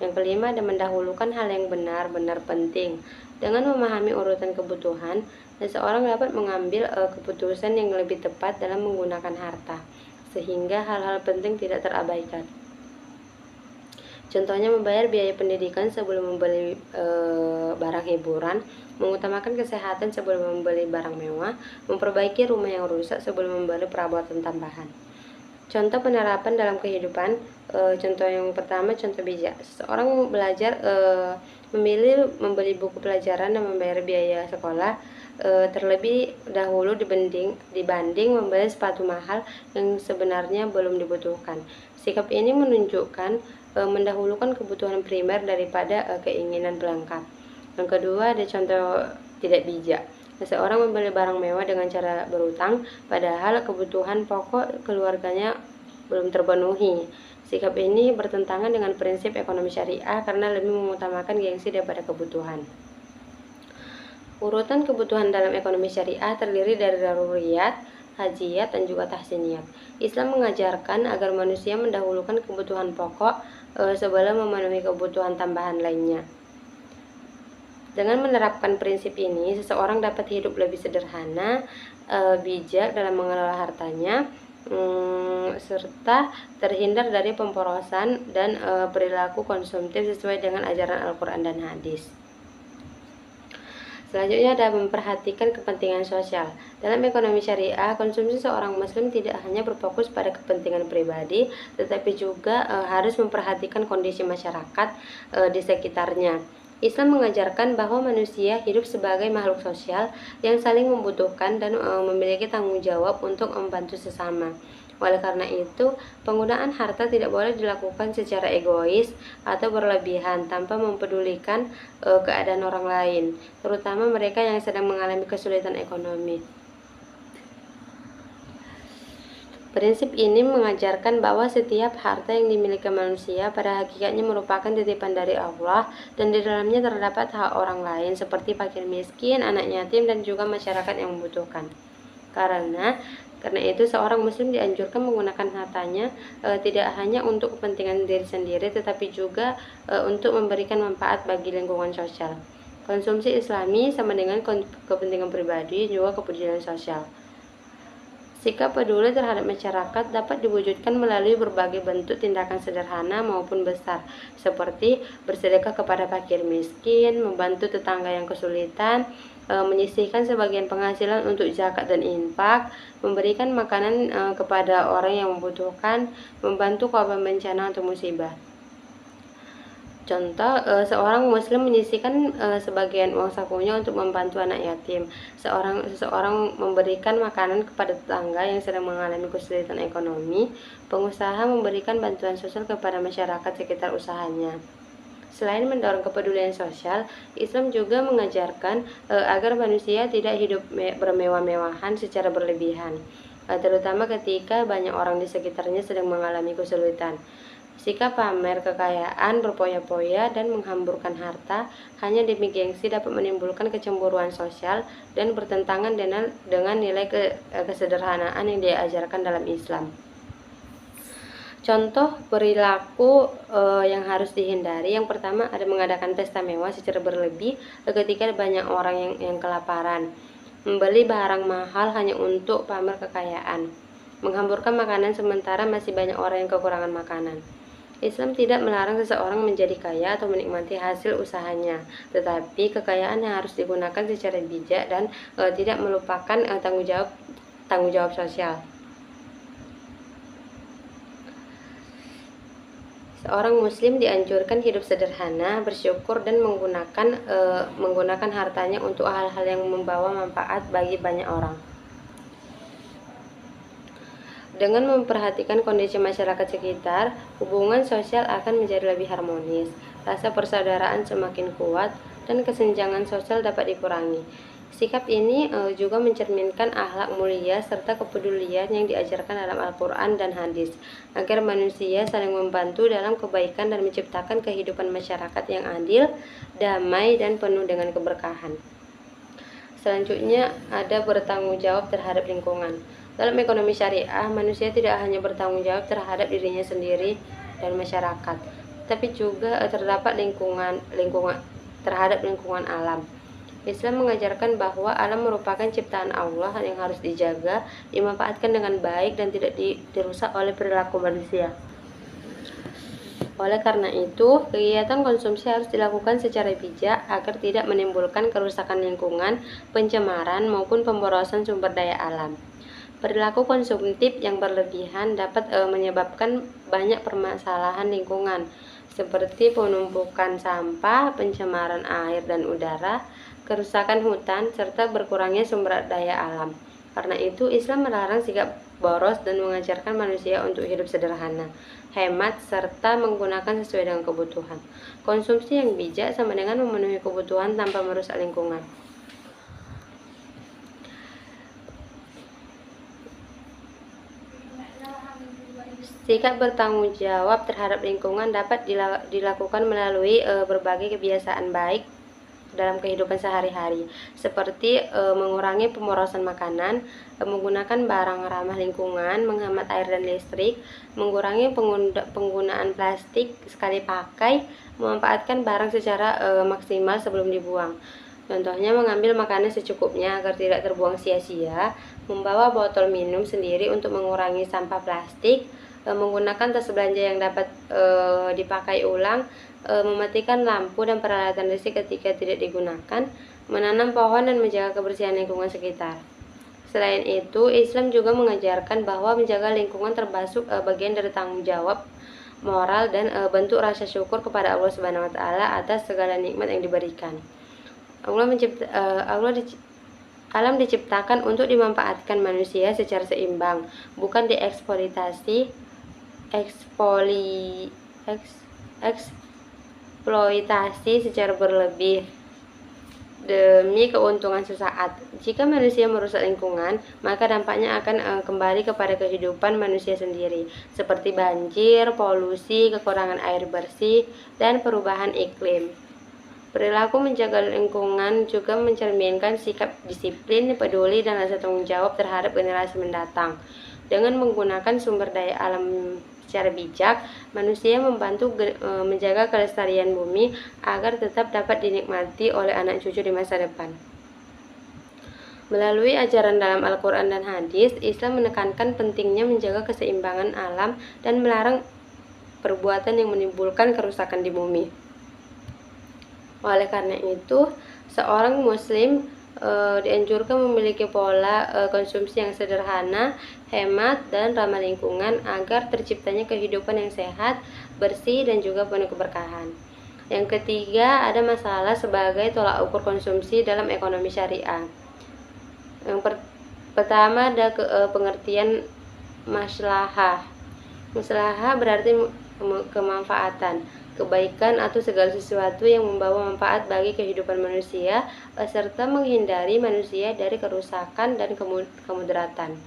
Yang kelima, ada mendahulukan hal yang benar-benar penting. Dengan memahami urutan kebutuhan, seseorang dapat mengambil keputusan yang lebih tepat dalam menggunakan harta, sehingga hal-hal penting tidak terabaikan. Contohnya, membayar biaya pendidikan sebelum membeli barang hiburan, mengutamakan kesehatan sebelum membeli barang mewah, memperbaiki rumah yang rusak sebelum membeli perabotan tambahan. Contoh penerapan dalam kehidupan. Contoh yang pertama, contoh bijak. Seorang belajar memilih membeli buku pelajaran dan membayar biaya sekolah terlebih dahulu dibanding membeli sepatu mahal yang sebenarnya belum dibutuhkan. Sikap ini menunjukkan mendahulukan kebutuhan primer daripada keinginan pelengkap. Yang kedua, ada contoh tidak bijak. Seseorang membeli barang mewah dengan cara berutang, padahal kebutuhan pokok keluarganya belum terpenuhi. Sikap ini bertentangan dengan prinsip ekonomi syariah karena lebih mengutamakan gengsi daripada kebutuhan. Urutan kebutuhan dalam ekonomi syariah terdiri dari daruriyat, hajiyat, dan juga tahsiniyat. Islam mengajarkan agar manusia mendahulukan kebutuhan pokok sebelum memenuhi kebutuhan tambahan lainnya. Dengan menerapkan prinsip ini, seseorang dapat hidup lebih sederhana, bijak dalam mengelola hartanya, serta terhindar dari pemborosan dan perilaku konsumtif sesuai dengan ajaran Al-Quran dan hadis. Selanjutnya ada memperhatikan kepentingan sosial. Dalam ekonomi syariah, konsumsi seorang muslim tidak hanya berfokus pada kepentingan pribadi, tetapi juga harus memperhatikan kondisi masyarakat di sekitarnya. Islam mengajarkan bahwa manusia hidup sebagai makhluk sosial yang saling membutuhkan dan memiliki tanggung jawab untuk membantu sesama. Oleh karena itu, penggunaan harta tidak boleh dilakukan secara egois atau berlebihan tanpa mempedulikan keadaan orang lain, terutama mereka yang sedang mengalami kesulitan ekonomi. Prinsip ini mengajarkan bahwa setiap harta yang dimiliki manusia pada hakikatnya merupakan titipan dari Allah dan di dalamnya terdapat hak orang lain seperti fakir miskin, anak yatim, dan juga masyarakat yang membutuhkan. Karena itu seorang muslim dianjurkan menggunakan hartanya tidak hanya untuk kepentingan diri sendiri tetapi juga untuk memberikan manfaat bagi lingkungan sosial. Konsumsi Islami sama dengan kepentingan pribadi juga kepedulian sosial. Sikap peduli terhadap masyarakat dapat diwujudkan melalui berbagai bentuk tindakan sederhana maupun besar, seperti bersedekah kepada fakir miskin, membantu tetangga yang kesulitan, menyisihkan sebagian penghasilan untuk zakat dan infak, memberikan makanan kepada orang yang membutuhkan, membantu korban bencana atau musibah. Contoh, seorang muslim menyisihkan sebagian uang sakunya untuk membantu anak yatim. Seseorang memberikan makanan kepada tetangga yang sedang mengalami kesulitan ekonomi. Pengusaha memberikan bantuan sosial kepada masyarakat sekitar usahanya. Selain mendorong kepedulian sosial, Islam juga mengajarkan agar manusia tidak hidup bermewah-mewahan secara berlebihan, terutama ketika banyak orang di sekitarnya sedang mengalami kesulitan. Sikap pamer kekayaan, berpoya-poya, dan menghamburkan harta hanya demi gengsi dapat menimbulkan kecemburuan sosial dan bertentangan dengan nilai kesederhanaan yang diajarkan dalam Islam. Contoh perilaku yang harus dihindari. Yang pertama ada mengadakan pesta mewah secara berlebih ketika banyak orang yang kelaparan. Membeli barang mahal hanya untuk pamer kekayaan. Menghamburkan makanan sementara masih banyak orang yang kekurangan makanan. Islam tidak melarang seseorang menjadi kaya atau menikmati hasil usahanya, tetapi kekayaan yang harus digunakan secara bijak dan tidak melupakan tanggung jawab sosial. Seorang muslim dianjurkan hidup sederhana, bersyukur, dan menggunakan hartanya untuk hal-hal yang membawa manfaat bagi banyak orang. Dengan memperhatikan kondisi masyarakat sekitar, hubungan sosial akan menjadi lebih harmonis, rasa persaudaraan semakin kuat, dan kesenjangan sosial dapat dikurangi. Sikap ini juga mencerminkan akhlak mulia serta kepedulian yang diajarkan dalam Al-Quran dan hadis, agar manusia saling membantu dalam kebaikan dan menciptakan kehidupan masyarakat yang adil, damai, dan penuh dengan keberkahan. Selanjutnya ada bertanggung jawab terhadap lingkungan. Dalam ekonomi syariah, manusia tidak hanya bertanggung jawab terhadap dirinya sendiri dan masyarakat, tapi juga terdapat terhadap lingkungan alam. Islam mengajarkan bahwa alam merupakan ciptaan Allah yang harus dijaga, dimanfaatkan dengan baik, dan tidak dirusak oleh perilaku manusia. Oleh karena itu, kegiatan konsumsi harus dilakukan secara bijak agar tidak menimbulkan kerusakan lingkungan, pencemaran, maupun pemborosan sumber daya alam. Perilaku konsumtif yang berlebihan dapat menyebabkan banyak permasalahan lingkungan, seperti penumpukan sampah, pencemaran air dan udara, kerusakan hutan, serta berkurangnya sumber daya alam. Karena itu, Islam melarang sikap boros dan mengajarkan manusia untuk hidup sederhana, hemat, serta menggunakan sesuai dengan kebutuhan. Konsumsi yang bijak sama dengan memenuhi kebutuhan tanpa merusak lingkungan. Sikap bertanggung jawab terhadap lingkungan dapat dilakukan melalui berbagai kebiasaan baik dalam kehidupan sehari-hari, seperti mengurangi pemborosan makanan, menggunakan barang ramah lingkungan, menghemat air dan listrik, mengurangi penggunaan plastik sekali pakai, memanfaatkan barang secara maksimal sebelum dibuang. Contohnya mengambil makanan secukupnya agar tidak terbuang sia-sia, membawa botol minum sendiri untuk mengurangi sampah plastik, menggunakan tas belanja yang dapat dipakai ulang, mematikan lampu dan peralatan listrik ketika tidak digunakan, menanam pohon dan menjaga kebersihan lingkungan sekitar. Selain itu, Islam juga mengajarkan bahwa menjaga lingkungan termasuk bagian dari tanggung jawab moral dan bentuk rasa syukur kepada Allah Subhanahu wa taala atas segala nikmat yang diberikan. Alam diciptakan untuk dimanfaatkan manusia secara seimbang, bukan dieksploitasi secara berlebih demi keuntungan sesaat. Jika manusia merusak lingkungan, maka dampaknya akan kembali kepada kehidupan manusia sendiri, seperti banjir, polusi, kekurangan air bersih, dan perubahan iklim. Perilaku menjaga lingkungan juga mencerminkan sikap disiplin, peduli, dan rasa tanggung jawab terhadap generasi mendatang. Dengan menggunakan sumber daya alam secara bijak, manusia membantu menjaga kelestarian bumi agar tetap dapat dinikmati oleh anak cucu di masa depan. Melalui ajaran dalam Al-Quran dan hadis, Islam menekankan pentingnya menjaga keseimbangan alam dan melarang perbuatan yang menimbulkan kerusakan di bumi. Oleh karena itu, seorang muslim dianjurkan memiliki pola konsumsi yang sederhana, hemat, dan ramah lingkungan agar terciptanya kehidupan yang sehat, bersih, dan juga penuh keberkahan. Yang ketiga, ada masalah sebagai tolak ukur konsumsi dalam ekonomi syariah. Yang pertama ada pengertian maslahah. Maslahah berarti kemanfaatan, kebaikan, atau segala sesuatu yang membawa manfaat bagi kehidupan manusia, serta menghindari manusia dari kerusakan dan kemudaratan.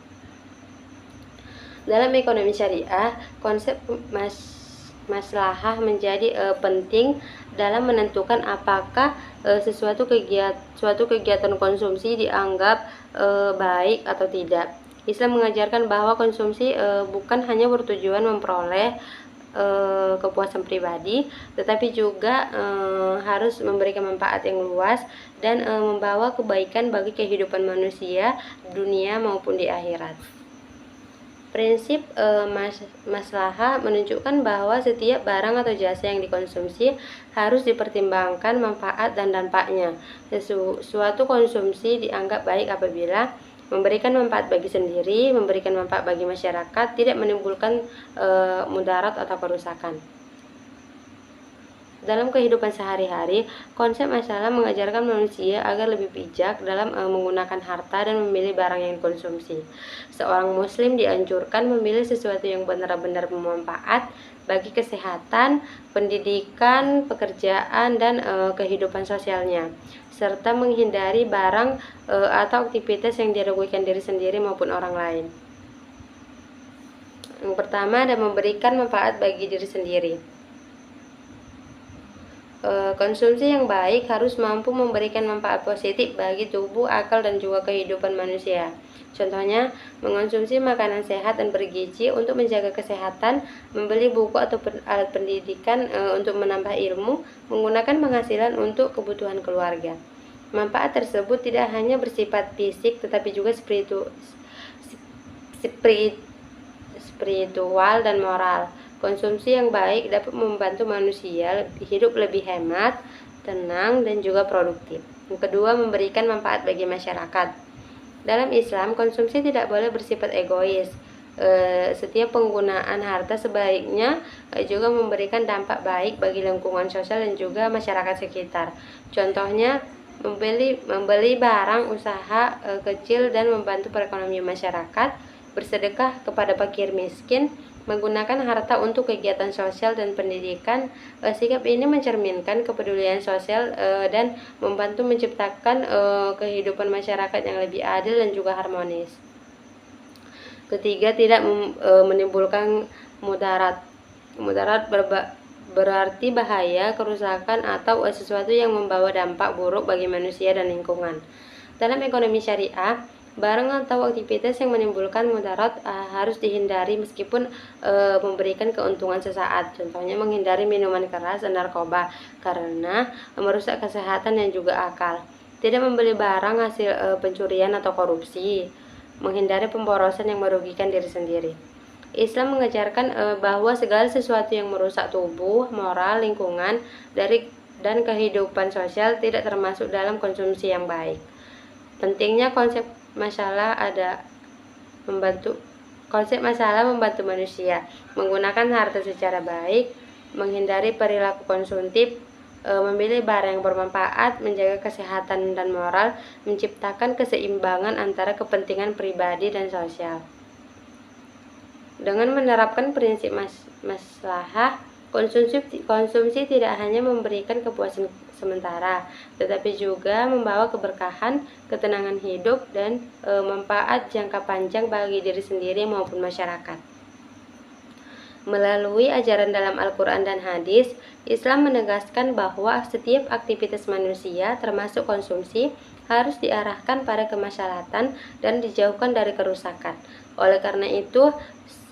Dalam ekonomi syariah, konsep maslahah menjadi penting dalam menentukan apakah suatu kegiatan konsumsi dianggap baik atau tidak. Islam mengajarkan bahwa konsumsi bukan hanya bertujuan memperoleh kepuasan pribadi, tetapi juga harus memberikan manfaat yang luas dan membawa kebaikan bagi kehidupan manusia di dunia maupun di akhirat. Prinsip maslahah menunjukkan bahwa setiap barang atau jasa yang dikonsumsi harus dipertimbangkan manfaat dan dampaknya. Suatu konsumsi dianggap baik apabila memberikan manfaat bagi sendiri, memberikan manfaat bagi masyarakat, tidak menimbulkan mudarat atau kerusakan. Dalam kehidupan sehari-hari, konsep masalah mengajarkan manusia agar lebih bijak dalam menggunakan harta dan memilih barang yang dikonsumsi. Seorang muslim dianjurkan memilih sesuatu yang benar-benar bermanfaat bagi kesehatan, pendidikan, pekerjaan, dan kehidupan sosialnya, serta menghindari barang atau aktivitas yang dirugikan diri sendiri maupun orang lain. Yang pertama ada memberikan manfaat bagi diri sendiri. Konsumsi yang baik harus mampu memberikan manfaat positif bagi tubuh, akal, dan juga kehidupan manusia. Contohnya, mengonsumsi makanan sehat dan bergizi untuk menjaga kesehatan, membeli buku atau alat pendidikan untuk menambah ilmu, menggunakan penghasilan untuk kebutuhan keluarga. Manfaat tersebut tidak hanya bersifat fisik tetapi juga spiritual dan moral. Konsumsi yang baik dapat membantu manusia hidup lebih hemat, tenang, dan juga produktif. Yang kedua, memberikan manfaat bagi masyarakat. Dalam Islam, konsumsi tidak boleh bersifat egois. Setiap penggunaan harta sebaiknya juga memberikan dampak baik bagi lingkungan sosial dan juga masyarakat sekitar. Contohnya, membeli barang usaha kecil dan membantu perekonomian masyarakat, bersedekah kepada fakir miskin, menggunakan harta untuk kegiatan sosial dan pendidikan. Sikap ini mencerminkan kepedulian sosial dan membantu menciptakan kehidupan masyarakat yang lebih adil dan juga harmonis. Ketiga, tidak menimbulkan mudarat. Mudarat berarti bahaya, kerusakan, atau sesuatu yang membawa dampak buruk bagi manusia dan lingkungan. Dalam ekonomi syariah, barang atau aktivitas yang menimbulkan mudarat harus dihindari meskipun memberikan keuntungan sesaat. Contohnya menghindari minuman keras dan narkoba karena merusak kesehatan dan juga akal. Tidak membeli barang hasil pencurian atau korupsi. Menghindari pemborosan yang merugikan diri sendiri. Islam mengajarkan bahwa segala sesuatu yang merusak tubuh, moral, lingkungan, dan kehidupan sosial tidak termasuk dalam konsumsi yang baik. Pentingnya konsep masalah membantu manusia, menggunakan harta secara baik, menghindari perilaku konsumtif, memilih barang yang bermanfaat, menjaga kesehatan dan moral, menciptakan keseimbangan antara kepentingan pribadi dan sosial. Dengan menerapkan prinsip maslahah, konsumsi tidak hanya memberikan kepuasan sementara, tetapi juga membawa keberkahan, ketenangan hidup, dan manfaat jangka panjang bagi diri sendiri maupun masyarakat. Melalui ajaran dalam Al-Quran dan hadis, Islam menegaskan bahwa setiap aktivitas manusia, termasuk konsumsi, harus diarahkan pada kemaslahatan dan dijauhkan dari kerusakan. Oleh karena itu,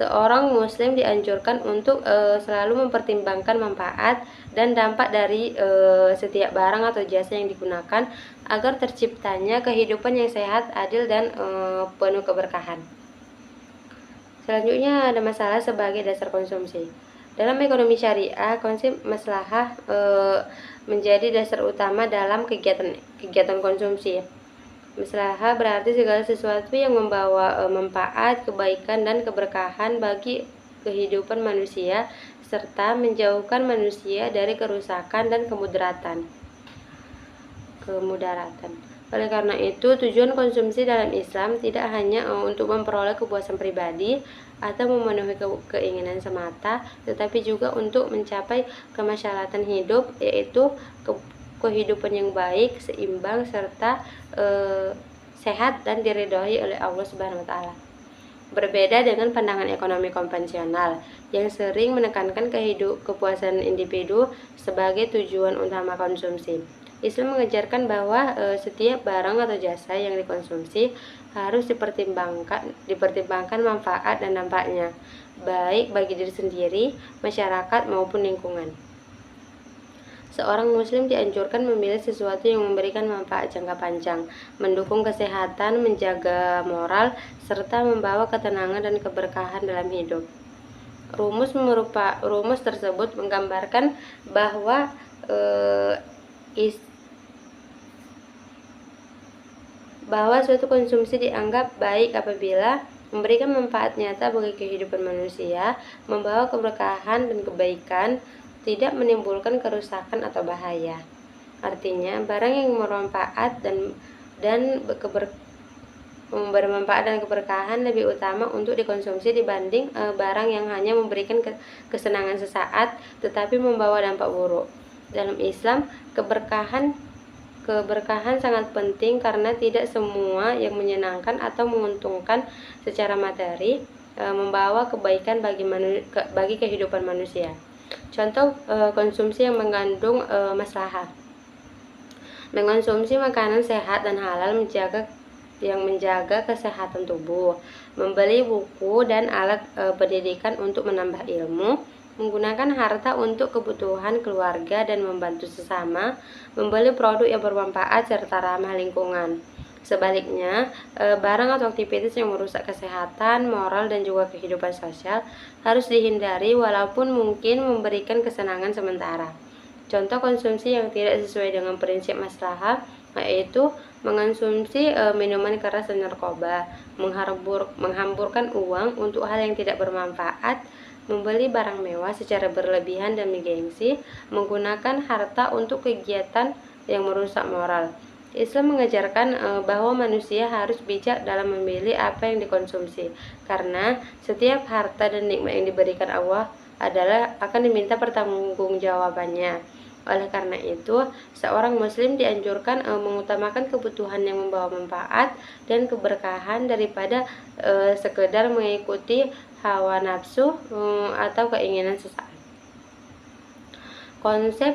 seorang muslim dianjurkan untuk selalu mempertimbangkan manfaat dan dampak dari setiap barang atau jasa yang digunakan agar terciptanya kehidupan yang sehat, adil, dan penuh keberkahan. Selanjutnya ada masalah sebagai dasar konsumsi. Dalam ekonomi syariah, konsep maslahah menjadi dasar utama dalam kegiatan konsumsi. Maslahah berarti segala sesuatu yang membawa manfaat, kebaikan, dan keberkahan bagi kehidupan manusia serta menjauhkan manusia dari kerusakan dan kemudaratan. Oleh karena itu, tujuan konsumsi dalam Islam tidak hanya untuk memperoleh kepuasan pribadi atau memenuhi keinginan semata, tetapi juga untuk mencapai kemaslahatan hidup, yaitu kehidupan yang baik, seimbang, serta sehat dan diridhoi oleh Allah Subhanahu wa taala. Berbeda dengan pandangan ekonomi konvensional yang sering menekankan kepuasan individu sebagai tujuan utama konsumsi. Islam mengajarkan bahwa setiap barang atau jasa yang dikonsumsi harus dipertimbangkan manfaat dan dampaknya, baik bagi diri sendiri, masyarakat, maupun lingkungan. Seorang muslim dianjurkan memilih sesuatu yang memberikan manfaat jangka panjang, mendukung kesehatan, menjaga moral, serta membawa ketenangan dan keberkahan dalam hidup. Rumus tersebut menggambarkan bahwa suatu konsumsi dianggap baik apabila memberikan manfaat nyata bagi kehidupan manusia, membawa keberkahan dan kebaikan, tidak menimbulkan kerusakan atau bahaya. Artinya, barang yang bermanfaat dan keberkahan lebih utama untuk dikonsumsi dibanding barang yang hanya memberikan kesenangan sesaat tetapi membawa dampak buruk. Dalam Islam, keberkahan sangat penting karena tidak semua yang menyenangkan atau menguntungkan secara materi membawa kebaikan bagi kehidupan manusia. Contoh konsumsi yang mengandung maslahah. Mengonsumsi makanan sehat dan halal menjaga kesehatan tubuh, membeli buku dan alat pendidikan untuk menambah ilmu, menggunakan harta untuk kebutuhan keluarga dan membantu sesama, membeli produk yang bermanfaat serta ramah lingkungan. Sebaliknya, barang atau aktivitas yang merusak kesehatan, moral, dan juga kehidupan sosial harus dihindari walaupun mungkin memberikan kesenangan sementara. Contoh konsumsi yang tidak sesuai dengan prinsip maslahah yaitu mengonsumsi minuman keras dan narkoba, menghamburkan uang untuk hal yang tidak bermanfaat, membeli barang mewah secara berlebihan dan gengsi, menggunakan harta untuk kegiatan yang merusak moral. Islam mengajarkan bahwa manusia harus bijak dalam memilih apa yang dikonsumsi, karena setiap harta dan nikmat yang diberikan Allah akan diminta pertanggungjawabannya. Oleh karena itu, seorang muslim dianjurkan mengutamakan kebutuhan yang membawa manfaat dan keberkahan daripada sekedar mengikuti hawa nafsu atau keinginan sesaat. Konsep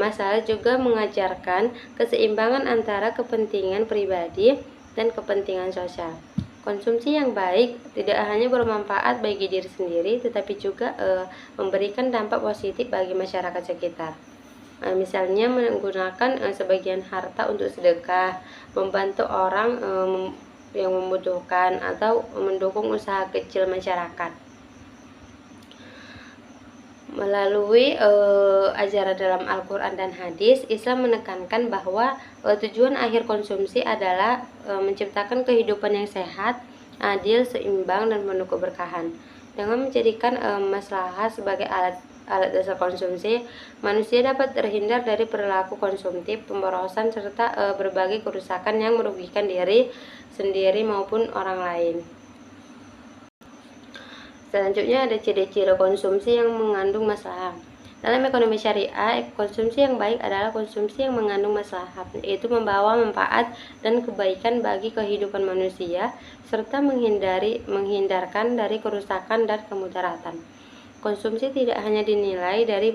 masalah juga mengajarkan keseimbangan antara kepentingan pribadi dan kepentingan sosial. Konsumsi yang baik tidak hanya bermanfaat bagi diri sendiri, tetapi juga memberikan dampak positif bagi masyarakat sekitar. Misalnya menggunakan sebagian harta untuk sedekah, membantu orang yang membutuhkan, atau mendukung usaha kecil masyarakat. Melalui ajaran dalam Al-Quran dan hadis, Islam menekankan bahwa tujuan akhir konsumsi adalah menciptakan kehidupan yang sehat, adil, seimbang, dan penuh keberkahan. Dengan menjadikan maslahah sebagai alat dasar konsumsi, manusia dapat terhindar dari perilaku konsumtif, pemborosan, serta berbagai kerusakan yang merugikan diri sendiri maupun orang lain. Selanjutnya ada ciri-ciri konsumsi yang mengandung maslahat. Dalam ekonomi syariah, konsumsi yang baik adalah konsumsi yang mengandung maslahat, yaitu membawa manfaat dan kebaikan bagi kehidupan manusia, serta menghindarkan dari kerusakan dan kemudaratan. Konsumsi tidak hanya dinilai dari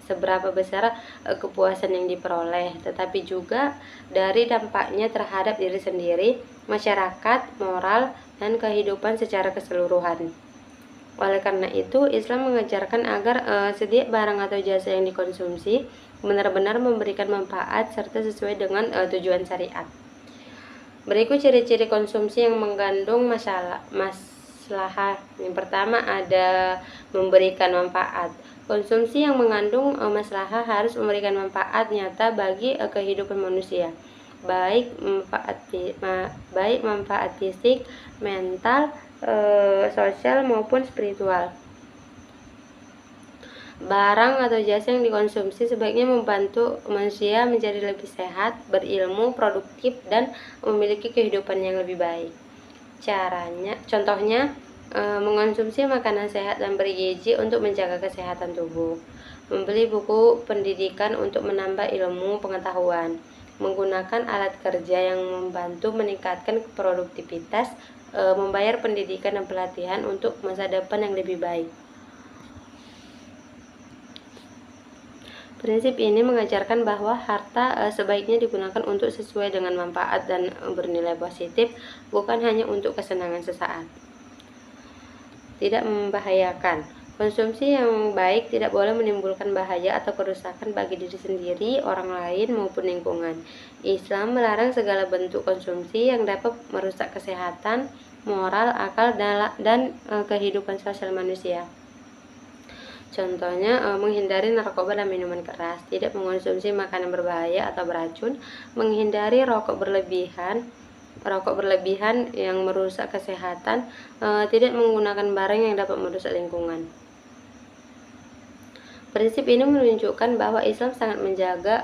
seberapa besar kepuasan yang diperoleh, tetapi juga dari dampaknya terhadap diri sendiri, masyarakat, moral, dan kehidupan secara keseluruhan. Oleh karena itu, Islam mengajarkan agar setiap barang atau jasa yang dikonsumsi benar-benar memberikan manfaat serta sesuai dengan tujuan syariat. Berikut ciri-ciri konsumsi yang mengandung maslahah. Yang pertama ada memberikan manfaat. Konsumsi yang mengandung maslahah harus memberikan manfaat nyata bagi kehidupan manusia, baik manfaat fisik, mental, sosial maupun spiritual. Barang atau jasa yang dikonsumsi sebaiknya membantu manusia menjadi lebih sehat, berilmu, produktif, dan memiliki kehidupan yang lebih baik. Contohnya, mengonsumsi makanan sehat dan bergizi untuk menjaga kesehatan tubuh, membeli buku pendidikan untuk menambah ilmu pengetahuan, menggunakan alat kerja yang membantu meningkatkan produktivitas, membayar pendidikan dan pelatihan untuk masa depan yang lebih baik. Prinsip ini mengajarkan bahwa harta sebaiknya digunakan untuk sesuai dengan manfaat dan bernilai positif, bukan hanya untuk kesenangan sesaat. Tidak membahayakan. Konsumsi yang baik tidak boleh menimbulkan bahaya atau kerusakan bagi diri sendiri, orang lain, maupun lingkungan. Islam melarang segala bentuk konsumsi yang dapat merusak kesehatan, moral, akal, dan kehidupan sosial manusia. Contohnya, menghindari narkoba dan minuman keras, tidak mengonsumsi makanan berbahaya atau beracun, menghindari rokok berlebihan yang merusak kesehatan, tidak menggunakan barang yang dapat merusak lingkungan. Prinsip ini menunjukkan bahwa Islam sangat menjaga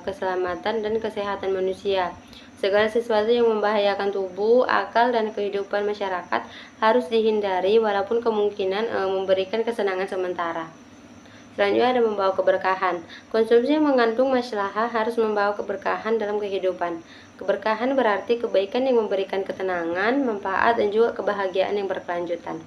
keselamatan dan kesehatan manusia. Segala sesuatu yang membahayakan tubuh, akal, dan kehidupan masyarakat harus dihindari walaupun kemungkinan memberikan kesenangan sementara. Selanjutnya ada membawa keberkahan. Konsumsi yang mengandung maslahah harus membawa keberkahan dalam kehidupan. Keberkahan berarti kebaikan yang memberikan ketenangan, manfaat, dan juga kebahagiaan yang berkelanjutan.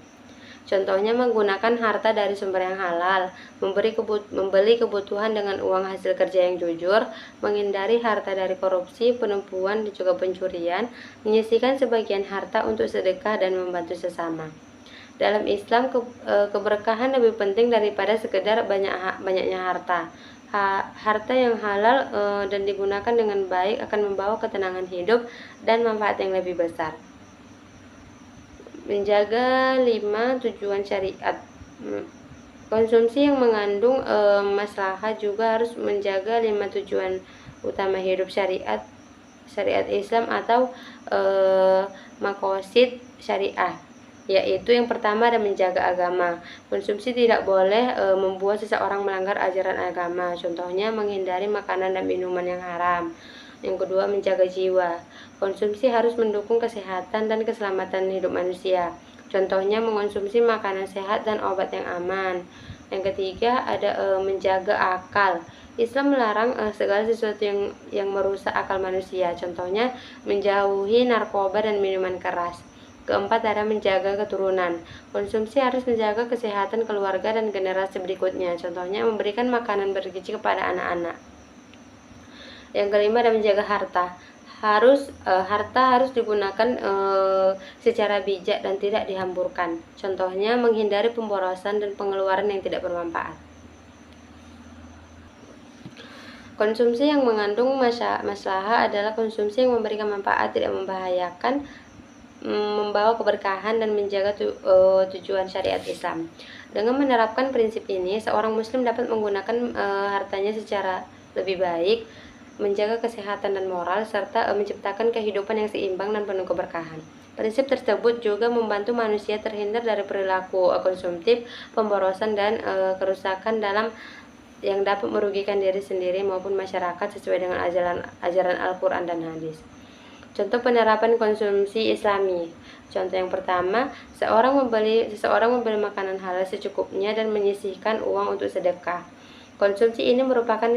Contohnya menggunakan harta dari sumber yang halal, membeli kebutuhan dengan uang hasil kerja yang jujur, menghindari harta dari korupsi, penipuan, dan juga pencurian, menyisihkan sebagian harta untuk sedekah dan membantu sesama. Dalam Islam, keberkahan lebih penting daripada sekedar banyaknya harta. Harta yang halal dan digunakan dengan baik akan membawa ketenangan hidup dan manfaat yang lebih besar. Menjaga 5 tujuan syariat. Konsumsi yang mengandung maslahah juga harus menjaga 5 tujuan utama hidup syariat Islam atau maqasid syariah, yaitu yang pertama ada menjaga agama. Konsumsi tidak boleh membuat seseorang melanggar ajaran agama, contohnya menghindari makanan dan minuman yang haram. Yang kedua, menjaga jiwa. Konsumsi harus mendukung kesehatan dan keselamatan hidup manusia, contohnya mengonsumsi makanan sehat dan obat yang aman. Yang ketiga, ada menjaga akal. Islam melarang segala sesuatu yang merusak akal manusia, contohnya menjauhi narkoba dan minuman keras. Keempat, ada menjaga keturunan. Konsumsi harus menjaga kesehatan keluarga dan generasi berikutnya. Contohnya memberikan makanan bergizi kepada anak-anak. Yang kelima, ada menjaga harta. Harta harus digunakan secara bijak dan tidak dihamburkan. Contohnya menghindari pemborosan dan pengeluaran yang tidak bermanfaat. Konsumsi yang mengandung maslahah adalah konsumsi yang memberikan manfaat, tidak membahayakan, membawa keberkahan dan menjaga tujuan syariat Islam. Dengan menerapkan prinsip ini, seorang muslim dapat menggunakan hartanya secara lebih baik, menjaga kesehatan dan moral, serta menciptakan kehidupan yang seimbang dan penuh keberkahan. Prinsip tersebut juga membantu manusia terhindar dari perilaku konsumtif, pemborosan, dan kerusakan yang dapat merugikan diri sendiri maupun masyarakat sesuai dengan ajaran Al-Quran dan hadis. Contoh penerapan konsumsi Islami. Contoh yang pertama, seseorang membeli makanan halal secukupnya dan menyisihkan uang untuk sedekah. Konsumsi ini merupakan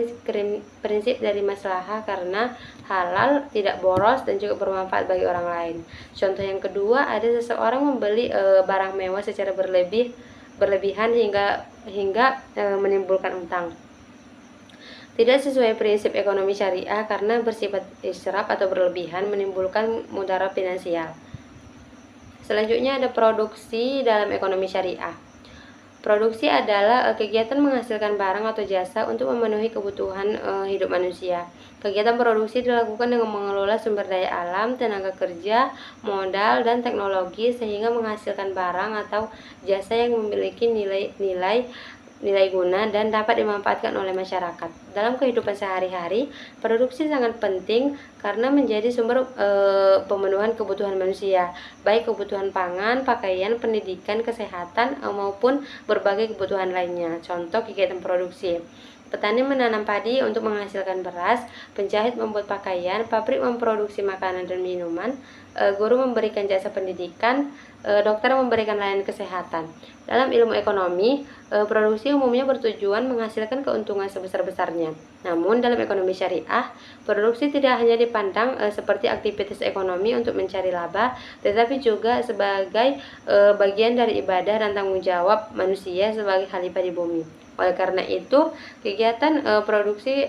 prinsip dari maslahah karena halal, tidak boros, dan juga bermanfaat bagi orang lain. Contoh yang kedua, ada seseorang membeli barang mewah secara berlebihan hingga menimbulkan utang. Tidak sesuai prinsip ekonomi syariah karena bersifat israf atau berlebihan, menimbulkan mudarat finansial. Selanjutnya ada produksi dalam ekonomi syariah. Produksi adalah kegiatan menghasilkan barang atau jasa untuk memenuhi kebutuhan hidup manusia. Kegiatan produksi dilakukan dengan mengelola sumber daya alam, tenaga kerja, modal, dan teknologi sehingga menghasilkan barang atau jasa yang memiliki nilai guna dan dapat dimanfaatkan oleh masyarakat. Dalam kehidupan sehari-hari, produksi sangat penting karena menjadi sumber pemenuhan kebutuhan manusia, baik kebutuhan pangan, pakaian, pendidikan, kesehatan, maupun berbagai kebutuhan lainnya. Contoh kegiatan produksi: petani menanam padi untuk menghasilkan beras, penjahit membuat pakaian, pabrik memproduksi makanan dan minuman, guru memberikan jasa pendidikan, dokter memberikan layanan kesehatan. Dalam ilmu ekonomi, produksi umumnya bertujuan menghasilkan keuntungan sebesar-besarnya. Namun dalam ekonomi syariah, produksi tidak hanya dipandang seperti aktivitas ekonomi untuk mencari laba, tetapi juga sebagai bagian dari ibadah dan tanggung jawab manusia sebagai khalifah di bumi. Oleh karena itu, kegiatan produksi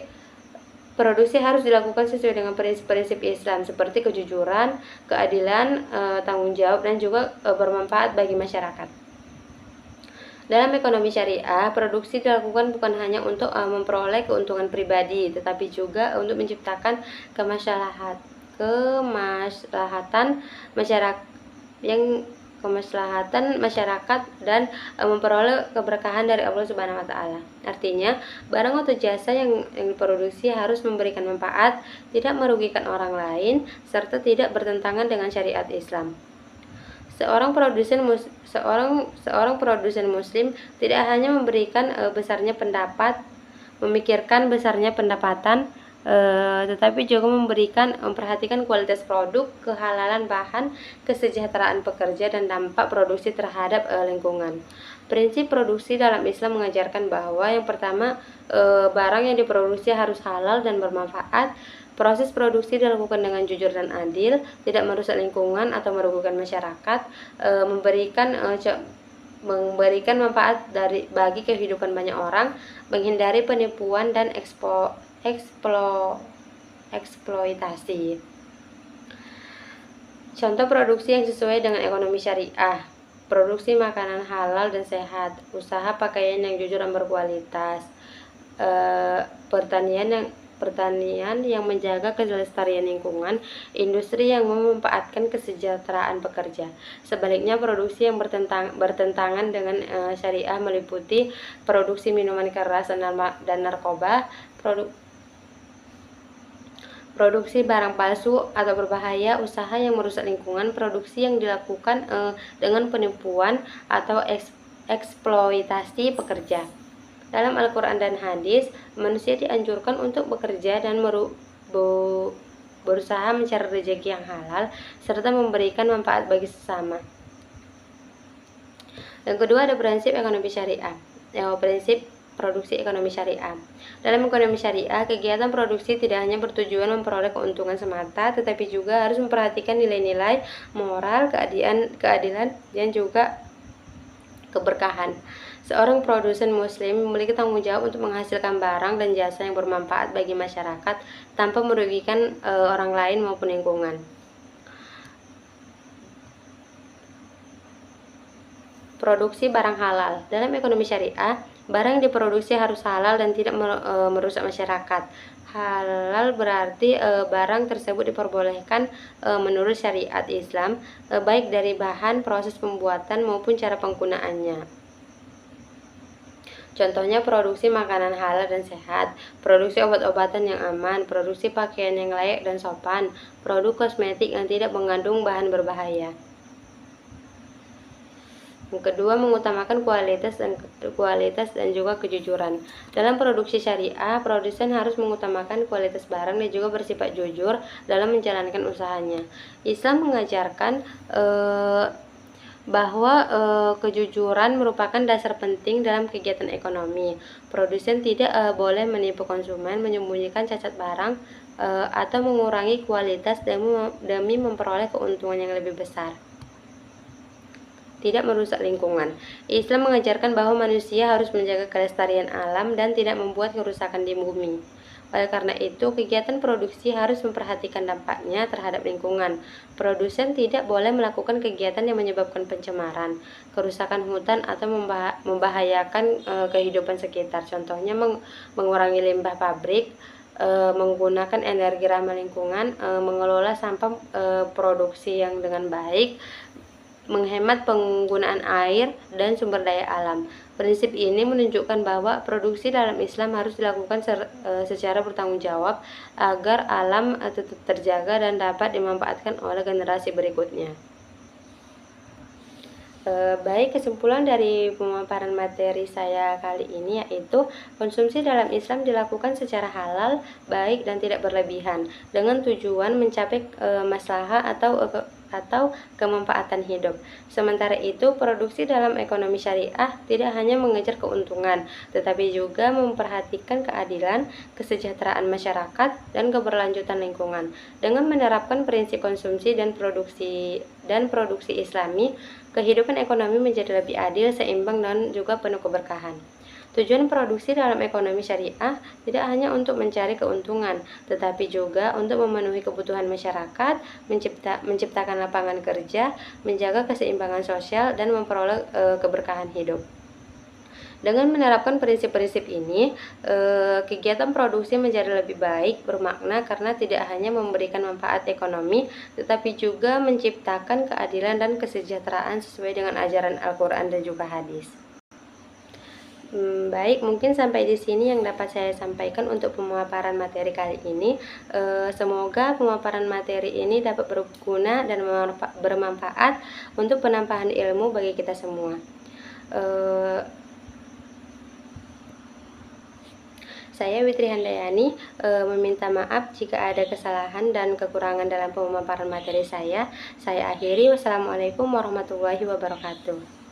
harus dilakukan sesuai dengan prinsip-prinsip Islam seperti kejujuran, keadilan, tanggung jawab, dan juga bermanfaat bagi masyarakat. Dalam ekonomi syariah, produksi dilakukan bukan hanya untuk memperoleh keuntungan pribadi, tetapi juga untuk menciptakan kemaslahatan masyarakat dan memperoleh keberkahan dari Allah Subhanahu wa taala. Artinya, barang atau jasa yang diproduksi harus memberikan manfaat, tidak merugikan orang lain, serta tidak bertentangan dengan syariat Islam. Seorang produsen muslim tidak hanya memikirkan besarnya pendapatan, tetapi juga memperhatikan kualitas produk, kehalalan bahan, kesejahteraan pekerja, dan dampak produksi terhadap lingkungan. Prinsip produksi dalam Islam mengajarkan bahwa yang pertama, barang yang diproduksi harus halal dan bermanfaat. Proses produksi dilakukan dengan jujur dan adil, tidak merusak lingkungan atau merugikan masyarakat, memberikan manfaat bagi kehidupan banyak orang, menghindari penipuan dan eksploitasi. Contoh produksi yang sesuai dengan ekonomi syariah: produksi makanan halal dan sehat, usaha pakaian yang jujur dan berkualitas, pertanian yang menjaga kelestarian lingkungan, industri yang memanfaatkan kesejahteraan pekerja. Sebaliknya, produksi yang bertentangan dengan syariah meliputi produksi minuman keras dan narkoba, produksi barang palsu atau berbahaya, usaha yang merusak lingkungan, produksi yang dilakukan dengan penipuan atau eksploitasi pekerja. Dalam Al-Quran dan hadis, manusia dianjurkan untuk bekerja dan berusaha mencari rezeki yang halal, serta memberikan manfaat bagi sesama. Yang kedua, ada prinsip ekonomi syariah. Prinsip produksi ekonomi syariah. Dalam ekonomi syariah, kegiatan produksi tidak hanya bertujuan memperoleh keuntungan semata, tetapi juga harus memperhatikan nilai-nilai moral, keadilan, dan juga keberkahan. Seorang produsen muslim memiliki tanggung jawab untuk menghasilkan barang dan jasa yang bermanfaat bagi masyarakat tanpa merugikan orang lain maupun lingkungan. Produksi barang halal. Dalam ekonomi syariah, barang yang diproduksi harus halal dan tidak merusak masyarakat. Halal berarti barang tersebut diperbolehkan menurut syariat Islam, baik dari bahan, proses pembuatan maupun cara penggunaannya. Contohnya produksi makanan halal dan sehat, produksi obat-obatan yang aman, produksi pakaian yang layak dan sopan, produk kosmetik yang tidak mengandung bahan berbahaya. Yang kedua, mengutamakan kualitas dan juga kejujuran. Dalam produksi syariah, produsen harus mengutamakan kualitas barang dan juga bersifat jujur dalam menjalankan usahanya. Islam mengajarkan bahwa kejujuran merupakan dasar penting dalam kegiatan ekonomi. Produsen tidak boleh menipu konsumen, menyembunyikan cacat barang, atau mengurangi kualitas demi memperoleh keuntungan yang lebih besar. Tidak merusak lingkungan. Islam mengajarkan bahwa manusia harus menjaga kelestarian alam dan tidak membuat kerusakan di bumi. Oleh karena itu, kegiatan produksi harus memperhatikan dampaknya terhadap lingkungan. Produsen tidak boleh melakukan kegiatan yang menyebabkan pencemaran, kerusakan hutan, atau membahayakan kehidupan sekitar. Contohnya mengurangi limbah pabrik, menggunakan energi ramah lingkungan, mengelola sampah produksi yang dengan baik, menghemat penggunaan air dan sumber daya alam. Prinsip ini menunjukkan bahwa produksi dalam Islam harus dilakukan secara bertanggung jawab agar alam tetap terjaga dan dapat dimanfaatkan oleh generasi berikutnya. Baik, kesimpulan dari pemaparan materi saya kali ini yaitu konsumsi dalam Islam dilakukan secara halal, baik dan tidak berlebihan dengan tujuan mencapai maslahah atau kemanfaatan hidup. Sementara itu, produksi dalam ekonomi syariah tidak hanya mengejar keuntungan, tetapi juga memperhatikan keadilan, kesejahteraan masyarakat, dan keberlanjutan lingkungan. Dengan menerapkan prinsip konsumsi dan produksi Islami, kehidupan ekonomi menjadi lebih adil, seimbang, dan juga penuh keberkahan. Tujuan produksi dalam ekonomi syariah tidak hanya untuk mencari keuntungan, tetapi juga untuk memenuhi kebutuhan masyarakat, menciptakan lapangan kerja, menjaga keseimbangan sosial, dan memperoleh keberkahan hidup. Dengan menerapkan prinsip-prinsip ini, kegiatan produksi menjadi lebih baik, bermakna karena tidak hanya memberikan manfaat ekonomi, tetapi juga menciptakan keadilan dan kesejahteraan sesuai dengan ajaran Al-Quran dan juga hadis. Baik, mungkin sampai di sini yang dapat saya sampaikan untuk pemaparan materi kali ini. Semoga pemaparan materi ini dapat berguna dan bermanfaat untuk penambahan ilmu bagi kita semua. Saya Witri Handayani meminta maaf jika ada kesalahan dan kekurangan dalam pemaparan materi saya. Saya akhiri. Wassalamualaikum warahmatullahi wabarakatuh.